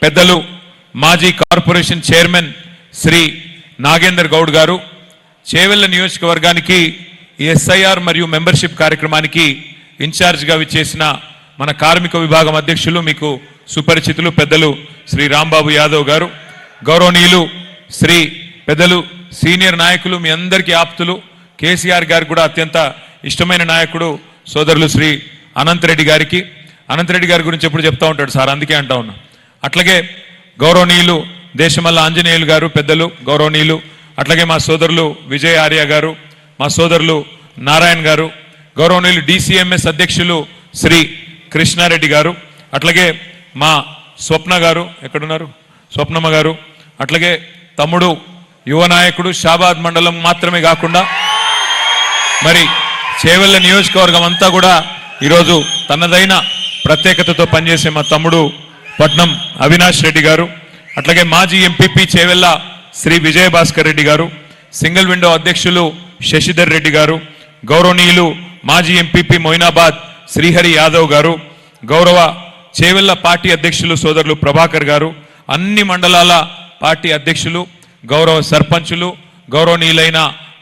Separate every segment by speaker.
Speaker 1: పెద్దలు మాజీ corporation chairman Shri Nagender Goud గారు, చేవెళ్ల నియోజకవర్గానికి ఎస్ఐఆర్ మరియు మెంబర్షిప్ కార్యక్రమానికి ఇన్ఛార్జిగా విచ్చేసిన మన కార్మిక విభాగం అధ్యక్షులు, మీకు సుపరిచితులు పెద్దలు శ్రీ రాంబాబు యాదవ్ గారు, గౌరవనీయులు శ్రీ పెద్దలు సీనియర్ నాయకులు, మీ అందరికీ ఆప్తులు, కేసీఆర్ గారికి కూడా అత్యంత ఇష్టమైన నాయకుడు సోదరులు శ్రీ అనంతరెడ్డి గారికి. అనంతరెడ్డి గారి గురించి ఎప్పుడు చెప్తా ఉంటాడు సార్, అందుకే అంటా ఉన్నా. అట్లాగే గౌరవనీయులు దేశమల్ల ఆంజనేయులు గారు పెద్దలు గౌరవనీయులు, అట్లాగే మా సోదరులు విజయ్ ఆర్య గారు, మా సోదరులు నారాయణ గారు, గౌరవనీయులు డిసిఎంఎస్ అధ్యక్షులు శ్రీ కృష్ణారెడ్డి గారు, అట్లాగే మా స్వప్న గారు, ఎక్కడున్నారు స్వప్నమ్మ గారు, అట్లాగే తమ్ముడు యువ నాయకుడు షాబాద్ మండలం మాత్రమే కాకుండా మరి చేవెళ్ల నియోజకవర్గం అంతా కూడా ఈరోజు తనదైన ప్రత్యేకతతో పనిచేసే మా తమ్ముడు పట్నం అవినాష్ రెడ్డి గారు, అట్లాగే మాజీ ఎంపీపీ చేవెళ్ల శ్రీ విజయభాస్కర్ రెడ్డి గారు, సింగిల్ విండో అధ్యక్షులు శశిధర్ రెడ్డి గారు, గౌరవనీయులు మాజీ ఎంపీపీ మొయినాబాద్ శ్రీహరి యాదవ్ గారు, గౌరవ చేవెళ్ల పార్టీ అధ్యక్షులు సోదరులు ప్రభాకర్ గారు, అన్ని మండలాల పార్టీ అధ్యక్షులు, గౌరవ సర్పంచులు, గౌరవనీయులైన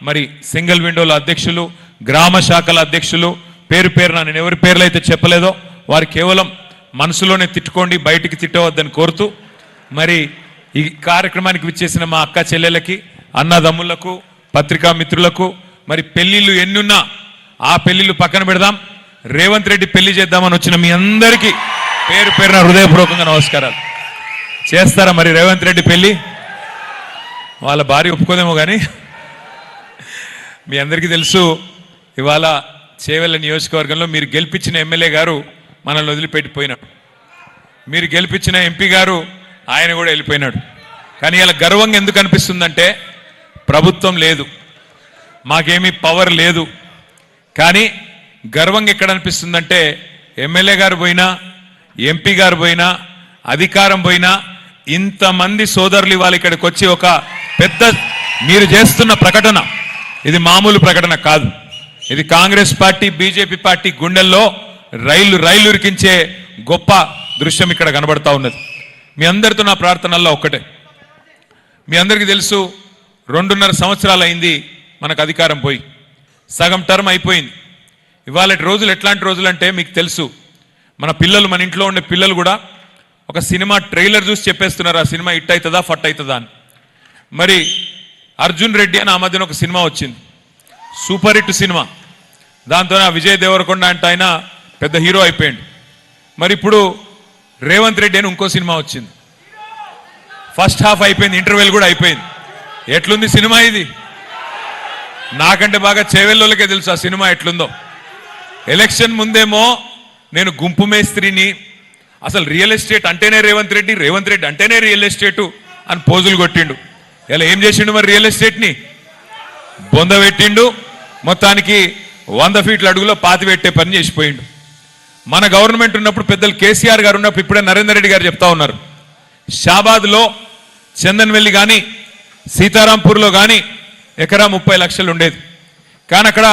Speaker 1: మరి సింగిల్ విండోల అధ్యక్షులు, గ్రామ శాఖల అధ్యక్షులు, పేరు పేరున నేను ఎవరి పేర్లు అయితే చెప్పలేదో వారు కేవలం మనసులోనే తిట్టుకోండి, బయటికి తిట్టవద్దని కోరుతూ, మరి ఈ కార్యక్రమానికి విచ్చేసిన మా అక్క చెల్లెలకి, అన్నదమ్ములకు, పత్రికా మిత్రులకు, మరి పెళ్లిళ్ళు ఎన్నున్నా ఆ పెళ్లిళ్ళు పక్కన పెడదాం, రేవంత్ రెడ్డి పెళ్లి చేద్దామని వచ్చిన మీ అందరికీ పేరు పేరున హృదయపూర్వకంగా నమస్కారాలు. చేస్తారా మరి రేవంత్ రెడ్డి పెళ్లి? వాళ్ళ భార్య ఒప్పుకోదేమో కానీ మీ అందరికీ తెలుసు, ఇవాళ చేవెళ్ల నియోజకవర్గంలో మీరు గెలిపించిన ఎమ్మెల్యే గారు మనల్ని వదిలిపెట్టిపోయినాడు, మీరు గెలిపించిన ఎంపీ గారు ఆయన కూడా వెళ్ళిపోయినాడు. కానీ ఇలా గర్వంగా ఎందుకు అనిపిస్తుందంటే ప్రభుత్వం లేదు, మాకేమీ పవర్ లేదు, కానీ గర్వంగా ఎక్కడ అనిపిస్తుందంటే ఎమ్మెల్యే గారు పోయినా, ఎంపీ గారు పోయినా, అధికారం పోయినా, ఇంతమంది సోదరులు ఇవాళ ఇక్కడికి వచ్చి ఒక పెద్ద మీరు చేస్తున్న ప్రకటన, ఇది మామూలు ప్రకటన కాదు, ఇది కాంగ్రెస్ పార్టీ బీజేపీ పార్టీ గుండెల్లో రైలు ఉరికించే గొప్ప దృశ్యం ఇక్కడ కనబడతా ఉన్నది. మీ అందరితో నా ప్రార్థనల్లో ఒక్కటే, మీ అందరికీ తెలుసు 2.5 సంవత్సరాలు అయింది మనకు అధికారం పోయి, సగం టర్మ్ అయిపోయింది. ఇవాళ రోజులు ఎట్లాంటి రోజులు అంటే మీకు తెలుసు, మన పిల్లలు, మన ఇంట్లో ఉండే పిల్లలు కూడా ఒక సినిమా ట్రైలర్ చూసి చెప్పేస్తున్నారు ఆ సినిమా హిట్ అవుతుందా ఫట్ అవుతుందా అని. మరి అర్జున్ రెడ్డి అని ఆ మధ్యన ఒక సినిమా వచ్చింది, సూపర్ హిట్ సినిమా, దాంతో విజయ్ దేవరకొండ అంటే ఆయన పెద్ద హీరో అయిపోయింది. మరి ఇప్పుడు రేవంత్ రెడ్డి అని ఇంకో సినిమా వచ్చింది, ఫస్ట్ హాఫ్ అయిపోయింది, ఇంటర్వెల్ కూడా అయిపోయింది. ఎట్లుంది సినిమా? ఇది నాకంటే బాగా చేవెళ్ళోళ్ళకే తెలుసు ఆ సినిమా ఎట్లుందో. ఎలక్షన్ ముందేమో నేను గుంపు మేస్త్రిని, అసలు రియల్ ఎస్టేట్ అంటేనే రేవంత్ రెడ్డి, రేవంత్ రెడ్డి అంటేనే రియల్ ఎస్టేటు అని పోజులు కొట్టిండు. ఇలా ఏం చేసిండు మరి? రియల్ ఎస్టేట్ని బొందబెట్టిండు, మొత్తానికి 100 ఫీట్ల అడుగులో పాతి పెట్టే పని చేసిపోయిండు. మన గవర్నమెంట్ ఉన్నప్పుడు పెద్దలు కేసీఆర్ గారు ఉన్నప్పుడు ఇప్పుడే నరేందర్ రెడ్డి గారు చెప్తా ఉన్నారు, షాబాద్లో చందన్వెల్లి కానీ సీతారాంపూర్లో కానీ ఎకరా 30 లక్షలు ఉండేది. కానీ అక్కడ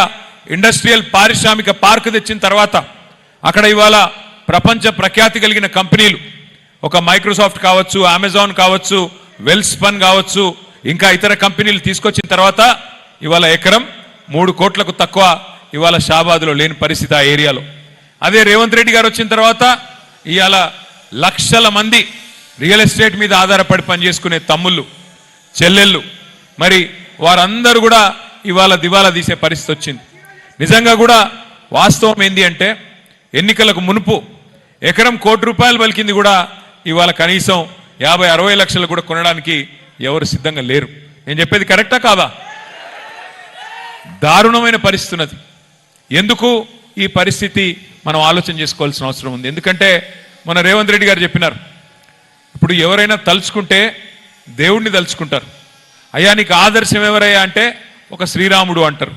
Speaker 1: ఇండస్ట్రియల్ పారిశ్రామిక పార్క్ తెచ్చిన తర్వాత అక్కడ ఇవాళ ప్రపంచ ప్రఖ్యాతి కలిగిన కంపెనీలు, ఒక మైక్రోసాఫ్ట్ కావచ్చు, అమెజాన్ కావచ్చు, వెల్స్పన్ కావచ్చు, ఇంకా ఇతర కంపెనీలు తీసుకొచ్చిన తర్వాత ఇవాళ ఎకరం 3 కోట్లకు తక్కువ ఇవాళ షాబాద్లో లేని పరిస్థితి ఆ ఏరియాలో. అదే రేవంత్ రెడ్డి గారు వచ్చిన తర్వాత ఇవాళ లక్షల మంది రియల్ ఎస్టేట్ మీద ఆధారపడి పనిచేసుకునే తమ్ముళ్ళు చెల్లెళ్ళు, మరి వారందరూ కూడా ఇవాళ దివాలా తీసే పరిస్థితి వచ్చింది. నిజంగా కూడా వాస్తవం ఏంది అంటే ఎన్నికలకు మునుపు ఎకరం ₹1 కోటి పలికింది కూడా ఇవాళ కనీసం 50-60 లక్షలు కూడా కొనడానికి ఎవరు సిద్ధంగా లేరు. నేను చెప్పేది కరెక్టా కాదా? దారుణమైన పరిస్థితి ఉన్నది. ఎందుకు ఈ పరిస్థితి మనం ఆలోచన చేసుకోవాల్సిన అవసరం ఉంది. ఎందుకంటే మన రేవంత్ రెడ్డి గారు చెప్పినారు, ఇప్పుడు ఎవరైనా తలుచుకుంటే దేవుణ్ణి తలుచుకుంటారు. అయ్యా నీకు ఆదర్శం ఎవరయ్యా అంటే ఒక శ్రీరాముడు అంటారు,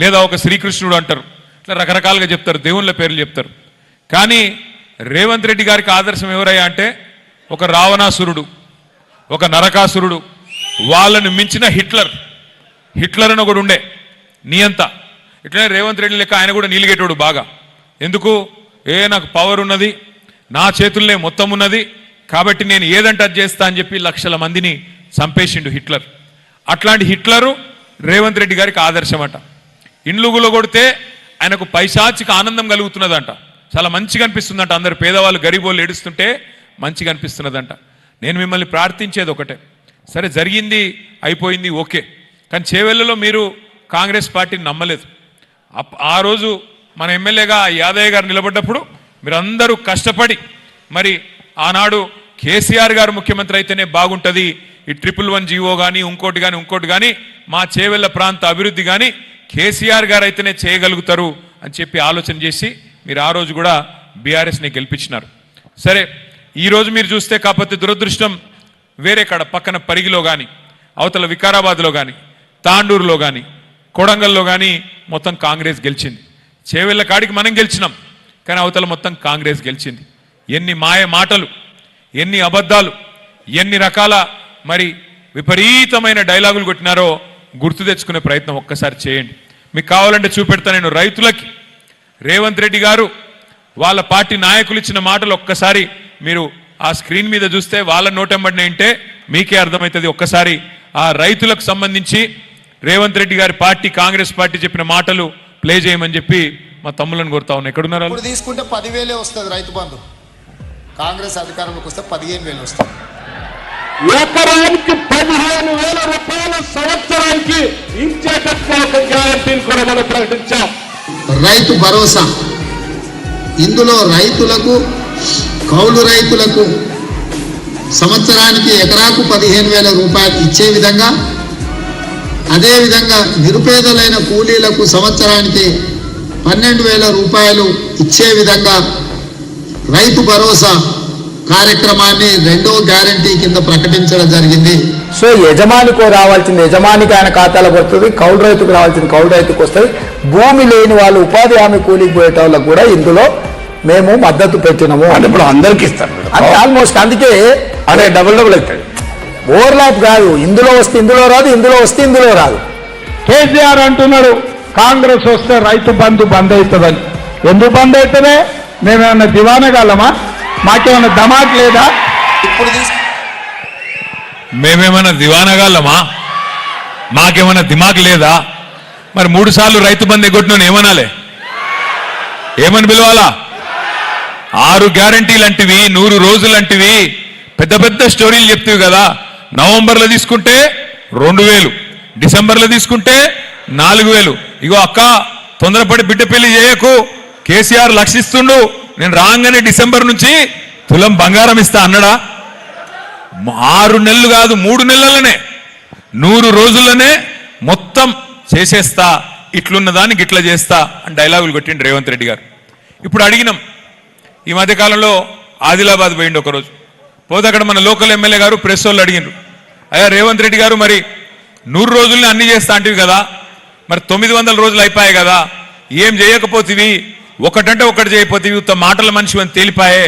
Speaker 1: లేదా ఒక శ్రీకృష్ణుడు అంటారు, ఇట్లా రకరకాలుగా చెప్తారు, దేవుళ్ళ పేర్లు చెప్తారు. కానీ రేవంత్ రెడ్డి గారికి ఆదర్శం ఎవరయ్యా అంటే ఒక రావణాసురుడు, ఒక నరకాసురుడు, వాళ్ళను మించిన హిట్లర్ అని ఒకడు ఉండే నియంత. ఇట్లనే రేవంత్ రెడ్డి లెక్క ఆయన కూడా నీలిగేటోడు బాగా. ఎందుకు? నాకు పవర్ ఉన్నది, నా చేతుల్నే మొత్తం ఉన్నది, కాబట్టి నేను ఏదంటే అది చేస్తా అని చెప్పి లక్షల మందిని చంపేసిండు హిట్లర్. అట్లాంటి హిట్లరు రేవంత్ రెడ్డి గారికి ఆదర్శమట. ఇండ్లుగులో కొడితే ఆయనకు పైశాచిక ఆనందం కలుగుతున్నదంట, చాలా మంచిగా అనిపిస్తుందంట. అందరు పేదవాళ్ళు గరీబోళ్ళు ఏడుస్తుంటే మంచిగా అనిపిస్తున్నదంట. నేను మిమ్మల్ని ప్రార్థించేది ఒకటే, సరే జరిగింది అయిపోయింది ఓకే, కానీ చేవెళ్ళలో మీరు కాంగ్రెస్ పార్టీని నమ్మలేదు. ఆ రోజు మన ఎమ్మెల్యేగా యాదయ్య గారు నిలబడ్డప్పుడు మీరందరూ కష్టపడి మరి ఆనాడు కేసీఆర్ గారు ముఖ్యమంత్రి అయితేనే బాగుంటుంది, ఈ 111 జీవో కానీ ఇంకోటి కానీ మా చేవెళ్ళ ప్రాంత అభివృద్ధి కానీ కేసీఆర్ గారు అయితేనే చేయగలుగుతారు అని చెప్పి ఆలోచన చేసి మీరు ఆ రోజు కూడా బీఆర్ఎస్ని గెలిపించినారు. సరే ఈరోజు మీరు చూస్తే కాకపోతే దురదృష్టం వేరే కాడ పక్కన పరిగిలో కానీ అవతల వికారాబాద్లో కానీ తాండూరులో కానీ కొడంగల్లో కానీ మొత్తం కాంగ్రెస్ గెలిచింది. చేవెళ్ళ కాడికి మనం గెలిచినాం, కానీ అవతల మొత్తం కాంగ్రెస్ గెలిచింది. ఎన్ని మాయ మాటలు, ఎన్ని అబద్ధాలు, ఎన్ని రకాల మరి విపరీతమైన డైలాగులు కొట్టినారో గుర్తు తెచ్చుకునే ప్రయత్నం ఒక్కసారి చేయండి. మీకు కావాలంటే చూపెడతా. నేను రైతులకి రేవంత్ రెడ్డి గారు వాళ్ళ పార్టీ నాయకులు ఇచ్చిన మాటలు ఒక్కసారి మీరు ఆ స్క్రీన్ మీద చూస్తే వాళ్ళ నోటెంబడిన ఏంటే మీకే అర్థమవుతుంది. ఒక్కసారి ఆ రైతులకు సంబంధించి రేవంత్ రెడ్డి గారి పార్టీ కాంగ్రెస్ పార్టీ చెప్పిన మాటలు ప్లే చేయమని చెప్పి మా తమ్ములను కోరుతా ఉన్నా. ఎక్కడున్నారు?
Speaker 2: ఇప్పుడు తీసుకుంటే 10,000 వస్తుంది రైతు బంధు, కాంగ్రెస్ అధికారంలోకి వస్తే 15,000 వస్తుంది.
Speaker 3: ఎకరానికి 15,000 రూపాయలు సంవత్సరానికి ఇచ్చేటట్టు ఒక గ్యారంటీని కూడా మనం ప్రకటించాం.
Speaker 2: రైతు భరోసా, ఇందులో రైతులకు కౌలు రైతులకు సంవత్సరానికి ఎకరాకు 15,000 రూపాయలు ఇచ్చే విధంగా, అదేవిధంగా నిరుపేదలైన కూలీలకు సంవత్సరానికి 12,000 రూపాయలు ఇచ్చే విధంగా రైతు భరోసా కార్యక్రమాన్ని రెండో గ్యారంటీ కింద ప్రకటించడం జరిగింది.
Speaker 4: సో యజమానికో రావాల్సింది యజమానికి ఆయన ఖాతాలో పడుతుంది, కౌలు రైతుకు రావాల్సింది కౌలు రైతుకు వస్తుంది. భూమి లేని వాళ్ళు ఉపాధి హామీ కూలికి పోయేటోళ్ళకు కూడా ఇందులో మేము మద్దతు పెట్టినాము.
Speaker 3: అంటే ఇప్పుడు అందరికి ఇస్తారు
Speaker 4: అంటే ఆల్మోస్ట్, అందుకే
Speaker 3: అదే డబుల్ అవుతుంది.
Speaker 4: ఓవర్లాప్ కాదు, ఇందులో వస్తే ఇందులో రాదు, ఇందులో వస్తే ఇందులో రాదు.
Speaker 3: కేసీఆర్ అంటున్నాడు కాంగ్రెస్ వస్తే రైతు బంధు బంద్ అవుతుందని. ఎందుకు బంద్ అవుతుంది? మేమేమన్నా దివానగాలమా? మాకేమన్నా దమాక్ లేదా?
Speaker 2: ఇప్పుడు
Speaker 1: మేమేమన్నా దివానగాళ్ళమా? మాకేమన్నా దిమాక్ లేదా? మరి 3 సార్లు రైతు బంధు ఎగ్గొట్టిన ఏమనాలే? ఏమని పిలవాలా? 6 గ్యారంటీలు అంటివి, 100 రోజులు అంటివి, పెద్ద పెద్ద స్టోరీలు చెప్తివి కదా. నవంబర్లో తీసుకుంటే 2,000, డిసెంబర్లో తీసుకుంటే 4,000. ఇగో అక్క తొందరపడి బిడ్డ పెళ్లి చేయకు, కేసీఆర్ లక్షిస్తుండు, నేను రాగానే డిసెంబర్ నుంచి తులం బంగారం ఇస్తా అన్నాడా? 6 నెలలు కాదు 3 నెలలనే 100 రోజుల్లోనే మొత్తం చేసేస్తా, ఇట్లున్న దానికి ఇట్లా చేస్తా అని డైలాగులు కొట్టిండు రేవంత్ రెడ్డి గారు. ఇప్పుడు అడిగినాం, ఈ మధ్యకాలంలో ఆదిలాబాద్ పోయిండు ఒకరోజు, పోతే అక్కడ మన లోకల్ ఎమ్మెల్యే గారు ప్రెస్ వాళ్ళు అడిగినారు, అయ్యా రేవంత్ రెడ్డి గారు మరి 100 రోజుల్ని అన్ని చేస్తా అంటివి కదా, మరి 900 రోజులు అయిపోయాయి కదా, ఏం చేయకపోతివి, ఒకటంటే ఒకటి చేయకపోతే ఉత్తమ మాటల మనిషి అని తేలిపాయే,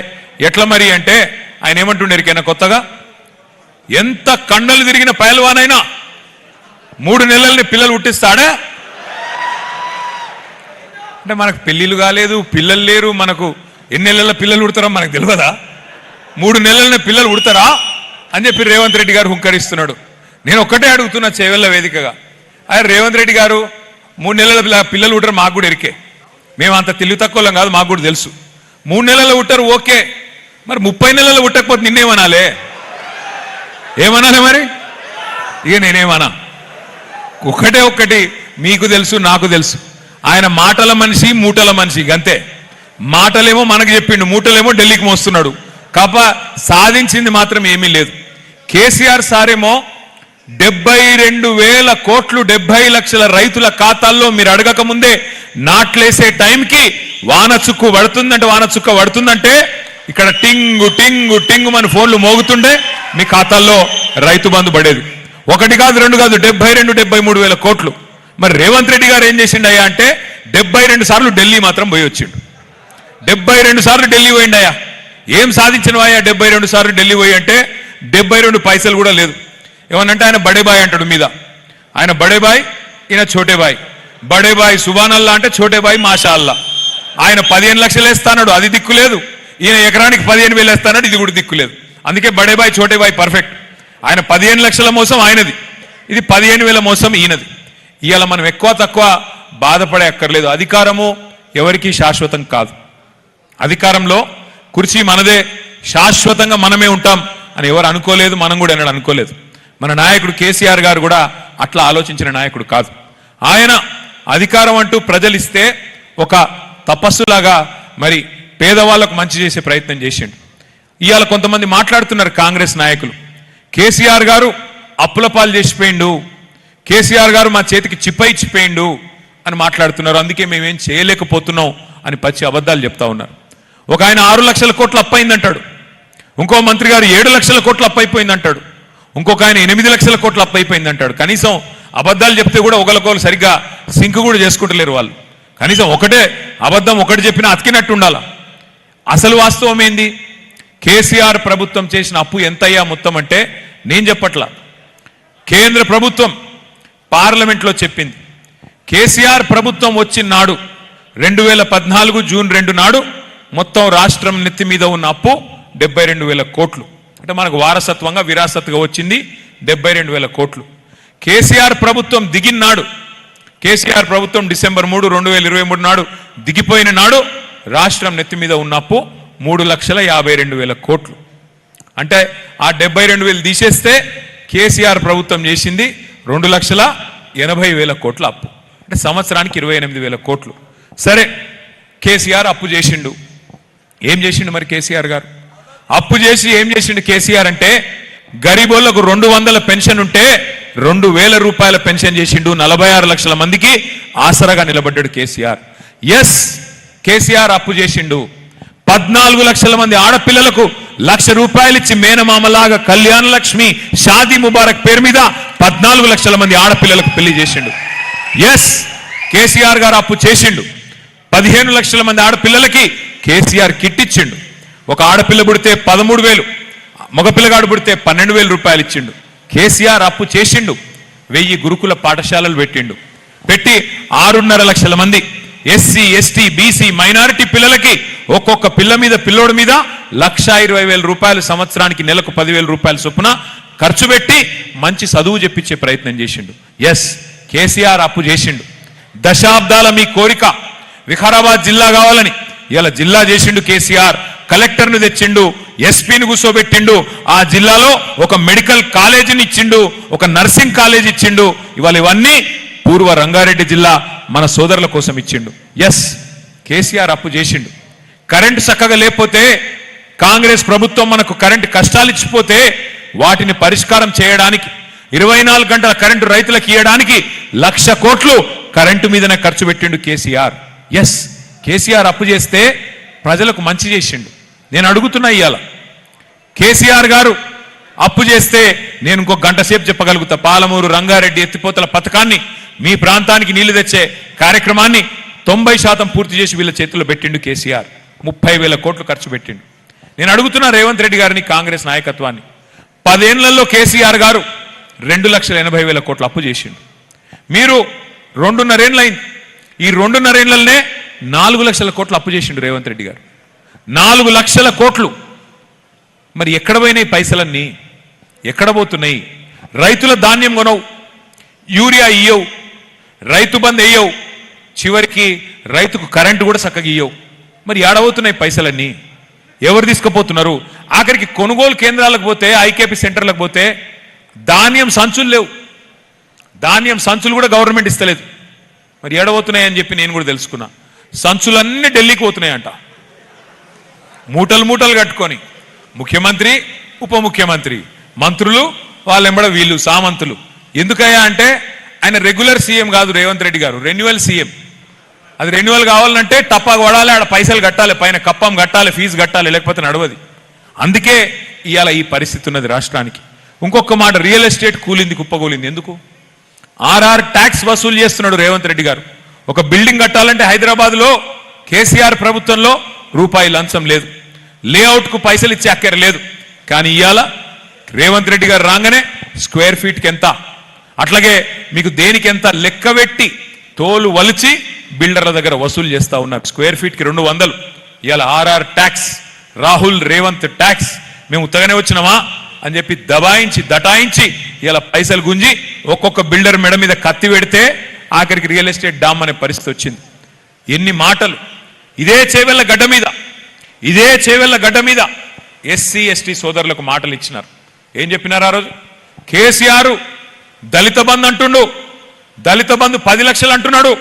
Speaker 1: ఎట్లా మరి అంటే ఆయన ఏమంటుండేరికైనా కొత్తగా, ఎంత కండలు తిరిగిన పైల్వానైనా 3 నెలల్ని పిల్లలు పుట్టిస్తాడా? అంటే మనకు పెళ్ళిళ్ళు కాలేదు, పిల్లలు లేరు, మనకు ఎన్ని నెలల పిల్లలు పుడతారో మనకు తెలియదా? 3 నెలలనే పిల్లలు పుడతారా అని చెప్పి రేవంత్ రెడ్డి గారు హుంకరిస్తున్నాడు. నేను ఒక్కటే అడుగుతున్నా చేవెళ్ళ వేదికగా, అయ్యా రేవంత్ రెడ్డి గారు 3 నెలల పిల్లలు పుట్టరు మాకు కూడా ఎరికే, మేము అంత తెలివి తక్కువలం కాదు, మాకు కూడా తెలుసు. 3 నెలలు పుట్టారు ఓకే, మరి 30 నెలలు పుట్టకపోతే నిన్నేమనాలే? ఏమనాలి మరి? ఇక నేనేమనా, ఒక్కటి మీకు తెలుసు నాకు తెలుసు, ఆయన మాటల మనిషి మూటల మనిషి గంతే. మాటలేమో మనకు చెప్పిండు, మూటలేమో ఢిల్లీకి మోస్తున్నాడు, కాప సాధించింది మాత్రం ఏమీ లేదు. కేసీఆర్ సారేమో 72,000 కోట్లు 70 లక్షల రైతుల ఖాతాల్లో మీరు అడగక ముందే నాట్లేసే టైంకి వాన చుక్కు పడుతుందంటే ఇక్కడ టింగు టింగు టింగు మన ఫోన్లు మోగుతుండే మీ ఖాతాల్లో రైతు బంధు పడేది. 1 కాదు 2 కాదు 72-73 వేల కోట్లు. మరి రేవంత్ రెడ్డి గారు ఏం చేసిండయ్యా అంటే 72 సార్లు ఢిల్లీ మాత్రం పోయి వచ్చిండు. 72 సార్లు ఢిల్లీ పోయిండయ్యా. ఏం సాధించినవాయా 72 సార్లు ఢిల్లీ పోయి అంటే? 72 పైసలు కూడా లేదు. ఏమనంటే ఆయన బడేబాయ్ అంటాడు మీద, ఆయన బడేబాయ్, ఈయన చోటేబాయ్. బడేబాయ్ సుబానల్లా అంటే చోటేబాయ్ మాషా అల్లా. ఆయన 15 లక్షలు వేస్తాడు, అది దిక్కు లేదు. ఈయన ఎకరానికి 15,000 వేస్తాడు, ఇది కూడా దిక్కు లేదు. అందుకే బడేబాయ్ చోటేబాయ్ పర్ఫెక్ట్. ఆయన 15 లక్షల మోసం ఆయనది, ఇది 15,000 మోసం ఈయనది. ఇవాళ మనం ఎక్కువ తక్కువ బాధపడే అక్కర్లేదు. అధికారము ఎవరికీ శాశ్వతం కాదు. అధికారంలో కుర్చీ మనదే, శాశ్వతంగా మనమే ఉంటాం అని ఎవరు అనుకోలేదు, మనం కూడా ఎన్నడూ అనుకోలేదు. మన నాయకుడు కేసీఆర్ గారు కూడా అట్లా ఆలోచించిన నాయకుడు కాదు. ఆయన అధికారం అంటూ ప్రజలు ఇస్తే ఒక తపస్సులాగా మరి పేదవాళ్లకు మంచి చేసే ప్రయత్నం చేసిండు. ఇవాళ కొంతమంది మాట్లాడుతున్నారు కాంగ్రెస్ నాయకులు, కేసీఆర్ గారు అప్పుల పాలు చేసిపోయిండు, కేసీఆర్ గారు మా చేతికి చిప్ప ఇచ్చిపోయిండు అని మాట్లాడుతున్నారు. అందుకే మేమేం చేయలేకపోతున్నాం అని పచ్చి అబద్ధాలు చెప్తా ఉన్నారు. ఒక ఆయన 6 లక్షల కోట్లు అప్పయిందంటాడు, ఇంకో మంత్రి గారు 7 లక్షల కోట్లు అప్పైపోయిందంటాడు, ఇంకొక ఆయన 8 లక్షల కోట్లు అప్పైపోయిందంటాడు. కనీసం అబద్ధాలు చెప్తే కూడా ఒకరికొకరు సరిగ్గా సింక్ కూడా చేసుకుంటలేరు వాళ్ళు. కనీసం ఒకటే అబద్ధం ఒకటి చెప్పినా అతికినట్టు ఉండాలా. అసలు వాస్తవం ఏంది? కేసీఆర్ ప్రభుత్వం చేసిన అప్పు ఎంతయ్యా మొత్తం అంటే నేను చెప్పట్లా, కేంద్ర ప్రభుత్వం పార్లమెంట్లో చెప్పింది. కేసీఆర్ ప్రభుత్వం వచ్చిన నాడు 2014 జూన్ 2 నాడు మొత్తం రాష్ట్రం నెత్తి మీద ఉన్న అప్పు 72,000 కోట్లు. అంటే మనకు వారసత్వంగా విరాసత్తుగా వచ్చింది 72,000 కోట్లు. కేసీఆర్ ప్రభుత్వం దిగినాడు, కేసీఆర్ ప్రభుత్వం డిసెంబర్ 3, 2023 నాడు దిగిపోయిన నాడు రాష్ట్రం నెత్తి మీద ఉన్న అప్పు 3,52,000 కోట్లు. అంటే ఆ 72,000 తీసేస్తే కేసీఆర్ ప్రభుత్వం చేసింది 2,80,000 కోట్ల అప్పు. అంటే సంవత్సరానికి 28,000 కోట్లు. సరే, కేసీఆర్ అప్పు చేసిండు. ఏం చేసిండు మరి కేసీఆర్ గారు? అప్పు చేసి ఏం చేసిండు కేసీఆర్ అంటే, గరీబోళ్లకు 200 పెన్షన్ ఉంటే 2,000 రూపాయల పెన్షన్ చేసిండు. 46 లక్షల మందికి ఆసరాగా నిలబడ్డాడు కేసీఆర్. ఎస్, కేసీఆర్ అప్పు చేసిండు. 14 లక్షల మంది ఆడపిల్లలకు 1,00,000 రూపాయలు ఇచ్చి మేనమామలాగా కళ్యాణ లక్ష్మి షాదీ ముబారక్ పేరు మీద 14 లక్షల మంది ఆడపిల్లలకు పెళ్లి చేసిండు. ఎస్, కేసీఆర్ గారు అప్పు చేసిండు. 15 లక్షల మంది ఆడపిల్లలకి కేసీఆర్ కిట్ ఇచ్చిండు. ఒక ఆడపిల్ల పుడితే 13,000, మగపిల్లగాడు పుడితే 12,000 రూపాయలు ఇచ్చిండు. కేసీఆర్ అప్పు చేసిండు. 1000 గురుకుల పాఠశాలలు పెట్టిండు. పెట్టి 6.5 లక్షల మంది ఎస్సీ, ఎస్టీ, బీసీ, మైనారిటీ పిల్లలకి ఒక్కొక్క పిల్లోడి మీద 1,20,000 రూపాయలు సంవత్సరానికి, నెలకు 10,000 రూపాయల చొప్పున ఖర్చు పెట్టి మంచి చదువు చెప్పించే ప్రయత్నం చేసిండు. ఎస్, కేసీఆర్ అప్పు చేసిండు. దశాబ్దాల మీ కోరిక వికారాబాద్ జిల్లా కావాలని ఇలా జిల్లా చేసిండు కేసీఆర్. కలెక్టర్ను తెచ్చిండు, ఎస్పీని కూర్చోబెట్టిండు, ఆ జిల్లాలో ఒక మెడికల్ కాలేజీని ఇచ్చిండు, ఒక నర్సింగ్ కాలేజ్ ఇచ్చిండు. ఇవాళ ఇవన్నీ పూర్వ రంగారెడ్డి జిల్లా మన సోదరుల కోసం ఇచ్చిండు. ఎస్, కేసీఆర్ అప్పు చేసిండు. కరెంటు చక్కగా లేకపోతే, కాంగ్రెస్ ప్రభుత్వం మనకు కరెంటు కష్టాలు ఇచ్చిపోతే వాటిని పరిష్కారం చేయడానికి 24 గంటల కరెంటు రైతులకు ఇవ్వడానికి 1,00,000 కోట్లు కరెంటు మీదనే ఖర్చు పెట్టిండు కేసీఆర్. ఎస్, కేసీఆర్ అప్పు చేస్తే ప్రజలకు మంచి చేసిండు. నేను అడుగుతున్నా, ఇవాళ కేసీఆర్ గారు అప్పు చేస్తే నేను ఇంకొక గంట సేపు చెప్పగలుగుతా. పాలమూరు రంగారెడ్డి ఎత్తిపోతల పథకాన్ని, మీ ప్రాంతానికి నీళ్లు తెచ్చే కార్యక్రమాన్ని 90% పూర్తి చేసి వీళ్ళ చేతుల్లో పెట్టిండు కేసీఆర్. 30,000 కోట్లు ఖర్చు పెట్టిండు. నేను అడుగుతున్నా రేవంత్ రెడ్డి గారిని, కాంగ్రెస్ నాయకత్వాన్ని, 10 ఏళ్లలో కేసీఆర్ గారు 2,80,000 కోట్లు అప్పు చేసిండు. మీరు 2.5 ఏళ్ళు అయింది. ఈ 2.5 ఏళ్లనే 4 లక్షల కోట్లు అప్పు చేసిండు రేవంత్ రెడ్డి గారు. 4 లక్షల కోట్లు. మరి ఎక్కడ పోయినాయి పైసలన్నీ? ఎక్కడ పోతున్నాయి? రైతుల ధాన్యం కొనవు, యూరియా ఇయ్యవు, రైతు బంద్ వేయవు, చివరికి రైతుకు కరెంటు కూడా చక్కగా ఇయ్యవు. మరి ఏడవుతున్నాయి పైసలన్నీ? ఎవరు తీసుకుపోతున్నారు? ఆఖరికి కొనుగోలు కేంద్రాలకు పోతే, ఐకేపీ సెంటర్లకు పోతే ధాన్యం సంచులు లేవు. ధాన్యం సంచులు కూడా గవర్నమెంట్ ఇస్తలేదు. మరి ఏడవుతున్నాయని చెప్పి నేను కూడా తెలుసుకున్నా. సంచులన్నీ ఢిల్లీకి పోతున్నాయంట, మూటలు మూటలు కట్టుకొని. ముఖ్యమంత్రి, ఉప ముఖ్యమంత్రి, మంత్రులు, వాళ్ళెంబడ వీళ్ళు సామంతులు. ఎందుకయ్యా అంటే ఆయన రెగ్యులర్ సీఎం కాదు రేవంత్ రెడ్డి గారు, రెన్యువల్ సీఎం. అది రెన్యువల్ కావాలంటే టప్పాగా పడాలి, ఆడ పైసలు కట్టాలి, పైన కప్పం కట్టాలి, ఫీజు కట్టాలి, లేకపోతే నడవది. అందుకే ఇవాళ ఈ పరిస్థితి ఉన్నది రాష్ట్రానికి. ఇంకొక మాట, రియల్ ఎస్టేట్ కూలింది, కుప్పకూలింది. ఎందుకు? ఆర్ఆర్ ట్యాక్స్ వసూలు చేస్తున్నాడు రేవంత్ రెడ్డి గారు. ఒక బిల్డింగ్ కట్టాలంటే హైదరాబాద్లో కేసీఆర్ ప్రభుత్వంలో రూపాయి లంచం లేదు, లేఅవుట్కు పైసలు ఇచ్చే అక్కర లేదు. కానీ ఇవాళ రేవంత్ రెడ్డి గారు రాగానే స్క్వేర్ ఫీట్కి ఎంత, అట్లాగే మీకు దేనికి ఎంత లెక్క పెట్టి తోలు వలిచి బిల్డర్ల దగ్గర వసూలు చేస్తా ఉన్నారు. స్క్వేర్ ఫీట్కి 200. ఇవాళ RR tax, Rahul Revanth tax, మేము ఉత్తగానే వచ్చినామా అని చెప్పి దబాయించి దటాయించి ఇలా పైసలు గుంజి ఒక్కొక్క బిల్డర్ మెడ మీద కత్తి పెడితే ఆఖరికి రియల్ ఎస్టేట్ డామ్ అనే పరిస్థితి వచ్చింది. ఎన్ని మాటలు! ఇదే చేవెళ్ళ గడ్డ మీద ఎస్సీ ఎస్టీ సోదరులకు మాటలు ఇచ్చినారు. ఏం చెప్పినారు ఆ రోజు? కేసీఆర్ దళిత బంధు అంటుండు, దళిత బంధు 10 లక్షలు అంటున్నాడు.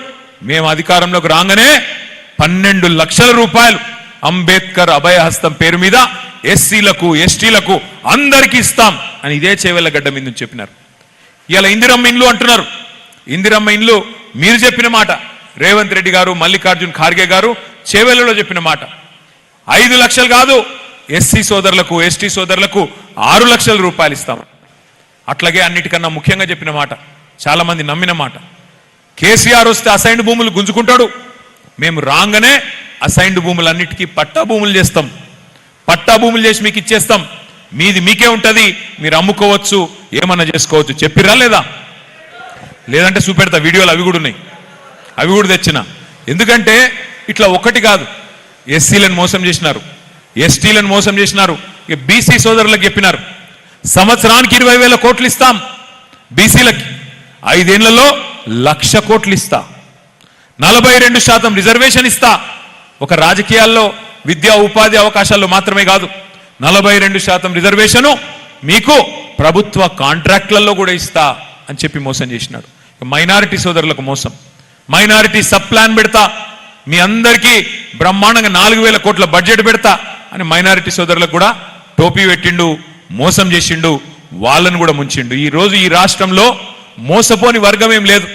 Speaker 1: మేము అధికారంలోకి రాగానే 12 లక్షల రూపాయలు అంబేద్కర్ అభయహస్తం పేరు మీద ఎస్సీలకు ఎస్టీలకు అందరికీ ఇస్తాం అని ఇదే చేవెళ్ళ గడ్డ మీద నుంచి చెప్పినారు. ఇలా ఇందిరమ్మ ఇండ్లు అంటున్నారు. ఇందిరమ్మ ఇండ్లు మీరు చెప్పిన మాట, రేవంత్ రెడ్డి గారు, మల్లికార్జున్ ఖార్గే గారు చేవెళ్ళలో చెప్పిన మాట. 5 లక్షలు కాదు, ఎస్సీ సోదరులకు ఎస్టీ సోదరులకు 6 లక్షల రూపాయలు ఇస్తాం. అట్లాగే అన్నిటికన్నా ముఖ్యంగా చెప్పిన మాట, చాలా మంది నమ్మిన మాట, కేసీఆర్ వస్తే అసైన్డ్ భూములు గుంజుకుంటాడు, మేము రాగానే అసైన్డ్ భూములన్నిటికీ పట్టా భూములు చేస్తాం, పట్టా భూములు చేసి మీకు ఇచ్చేస్తాం, మీది మీకే ఉంటది, మీరు అమ్ముకోవచ్చు, ఏమన్నా చేసుకోవచ్చు. చెప్పిరా లేదా? లేదంటే చూపెడతా, వీడియోలు అవి కూడా ఉన్నాయి, అవి కూడా తెచ్చిన. ఎందుకంటే ఇట్లా ఒకటి కాదు, ఎస్సీలను మోసం చేసినారు, ఎస్టీలను మోసం చేసినారు, బీసీ సోదరులకు చెప్పినారు సంవత్సరానికి 20,000 కోట్లు ఇస్తాం బీసీలకి, 5 ఏళ్లలో 1,00,000 కోట్లు ఇస్తా, 42% రిజర్వేషన్ ఇస్తా. ఒక రాజకీయాల్లో విద్యా ఉపాధి అవకాశాల్లో మాత్రమే కాదు, 42% రిజర్వేషను మీకు ప్రభుత్వ కాంట్రాక్ట్లలో కూడా ఇస్తా అని చెప్పి మోసం చేసినాడు. మైనారిటీ సోదరులకు మోసం, మైనారిటీ సబ్ ప్లాన్ పెడతా, మీ అందరికీ బ్రహ్మాండంగా 4,000 కోట్ల బడ్జెట్ పెడతా అని మైనారిటీ సోదరులకు కూడా టోపీ పెట్టిండు, మోసం చేసిండు, వాళ్ళను కూడా ముంచిండు. ఈ రోజు ఈ రాష్ట్రంలో మోసపోని వర్గం ఏం లేదు.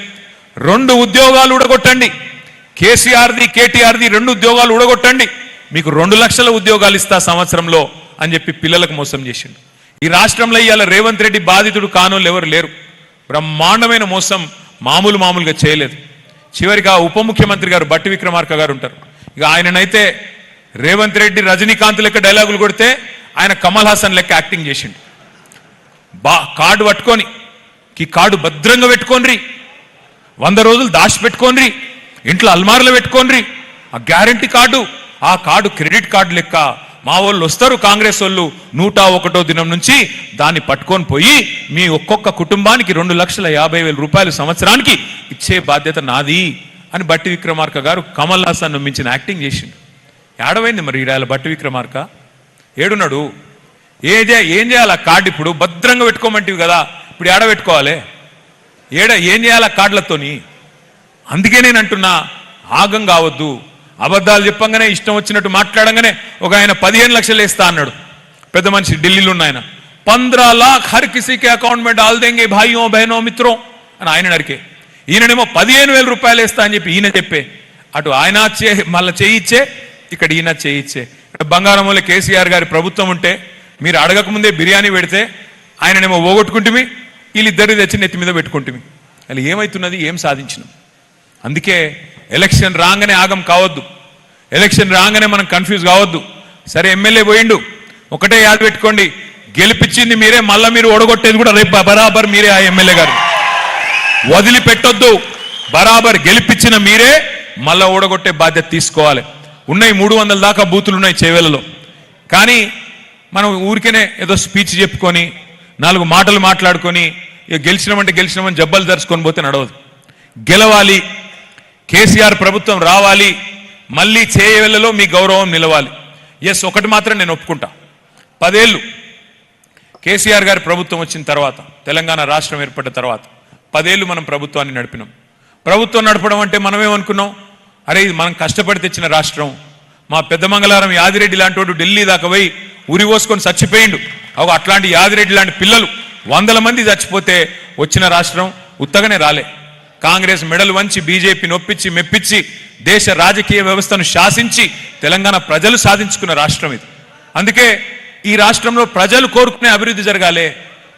Speaker 1: 2 ఉద్యోగాలు ఊడగొట్టండి, కేసీఆర్ది కేటీఆర్ది 2 ఉద్యోగాలు ఊడగొట్టండి, మీకు 2 లక్షల ఉద్యోగాలు ఇస్తా సంవత్సరంలో అని చెప్పి పిల్లలకు మోసం చేసిండు. ఈ రాష్ట్రంలో ఇవాళ రేవంత్ రెడ్డి బాధితుడు కానోళ్ళు ఎవరు లేరు. బ్రహ్మాండమైన మోసం మామూలుగా చేయలేదు. చివరికి ఆ ఉప ముఖ్యమంత్రి గారు బట్టి విక్రమార్క గారు ఉంటారు, ఇక ఆయననైతే రేవంత్ రెడ్డి రజనీకాంత్ లెక్క డైలాగులు కొడితే ఆయన కమల్ హాసన్ లెక్క యాక్టింగ్ చేసిండు. కార్డు పట్టుకొని, ఈ కార్డు భద్రంగా పెట్టుకోండి, 100 రోజులు దాచి పెట్టుకోండి, ఇంట్లో అల్మార్లో పెట్టుకోండి, ఆ గ్యారంటీ కార్డు, ఆ కార్డు క్రెడిట్ కార్డు లెక్క మా వాళ్ళు వస్తారు, కాంగ్రెస్ వాళ్ళు 101వ దినం నుంచి దాన్ని పట్టుకొని పోయి మీ ఒక్కొక్క కుటుంబానికి 2,50,000 రూపాయలు సంవత్సరానికి ఇచ్చే బాధ్యత నాది అని బట్టి విక్రమార్క గారు కమల్ హాసన్ మించిన యాక్టింగ్ చేసిండు. ఏడవైంది మరి ఈడాల బట్టి విక్రమార్క ఏడున్నాడు? ఏం చేయాలి? ఆ కార్డు ఇప్పుడు భద్రంగా పెట్టుకోమంటివి కదా, ఇప్పుడు ఏడ పెట్టుకోవాలి? ఏం చేయాలి ఆ కార్డులతోని? అందుకే నేను అంటున్నా, ఆగం కావద్దు. అబద్ధాలు చెప్పంగానే, ఇష్టం వచ్చినట్టు మాట్లాడంగానే ఒక ఆయన 15 లక్షలు వేస్తా అన్నాడు, పెద్ద మనిషి ఢిల్లీలో ఉన్న ఆయన. 15 लाख हर किसी के अकाउंट में डाल देंगे भाइयों बहनों मित्रों అని ఆయన అడిగే, ఈయననేమో 15,000 రూపాయలు వేస్తా అని చెప్పి ఈయన చెప్పే, అటు ఆయన మళ్ళీ చేయిచ్చే, ఇక్కడ ఈయన చేయిచ్చే. బంగారం వల్ల కేసీఆర్ గారి ప్రభుత్వం ఉంటే మీరు అడగకముందే బిర్యానీ పెడితే ఆయననేమో పోగొట్టుకుంటుమి, వీళ్ళిద్దరు తెచ్చి నెత్తి మీద పెట్టుకుంటుమి. అలా ఏమవుతున్నది? ఏం సాధించినాం? అందుకే ఎలక్షన్ రాగానే ఆగం కావద్దు, ఎలక్షన్ రాగానే మనం కన్ఫ్యూజ్ కావద్దు. సరే ఎమ్మెల్యే పోయిండు, ఒకటే యాద పెట్టుకోండి, గెలిపించింది మీరే, మళ్ళీ మీరు ఓడగొట్టేది కూడా రేపు బరాబర్ మీరే. ఆ ఎమ్మెల్యే గారు వదిలిపెట్టొద్దు, బరాబర్ గెలిపించిన మీరే మళ్ళా ఓడగొట్టే బాధ్యత తీసుకోవాలి. ఉన్నాయి 300 దాకా బూతులు ఉన్నాయి చేవెళ్ళలో, కానీ మనం ఊరికేనే ఏదో స్పీచ్ చెప్పుకొని 4 మాటలు మాట్లాడుకొని ఇక గెలిచినామని జబ్బలు దర్చుకొని పోతే నడవదు. గెలవాలి, కేసీఆర్ ప్రభుత్వం రావాలి, మళ్ళీ చేవెళ్ళలో మీ గౌరవం నిలవాలి. ఎస్, ఒకటి మాత్రం నేను ఒప్పుకుంటా, 10 ఏళ్ళు కేసీఆర్ గారి ప్రభుత్వం వచ్చిన తర్వాత, తెలంగాణ రాష్ట్రం ఏర్పడిన తర్వాత 10 ఏళ్ళు మనం ప్రభుత్వాన్ని నడిపినాం. ప్రభుత్వం నడపడం అంటే మనమేమనుకున్నాం, అరే ఇది మనం కష్టపడి తెచ్చిన రాష్ట్రం, మా పెద్ద మంగళారం యాదిరెడ్డి లాంటి వాడు ఢిల్లీ దాకా పోయి ఉరి పోసుకొని చచ్చిపోయిండు, అట్లాంటి యాదిరెడ్డి లాంటి పిల్లలు 100 మంది చచ్చిపోతే వచ్చిన రాష్ట్రం ఉత్తగానే రాలే. కాంగ్రెస్ మెడలు వంచి బీజేపీ నొప్పించి మెప్పించి దేశ రాజకీయ వ్యవస్థను శాసించి తెలంగాణ ప్రజలు సాధించుకున్న రాష్ట్రం ఇది. అందుకే ఈ రాష్ట్రంలో ప్రజలు కోరుకునే అభివృద్ధి జరగాలి,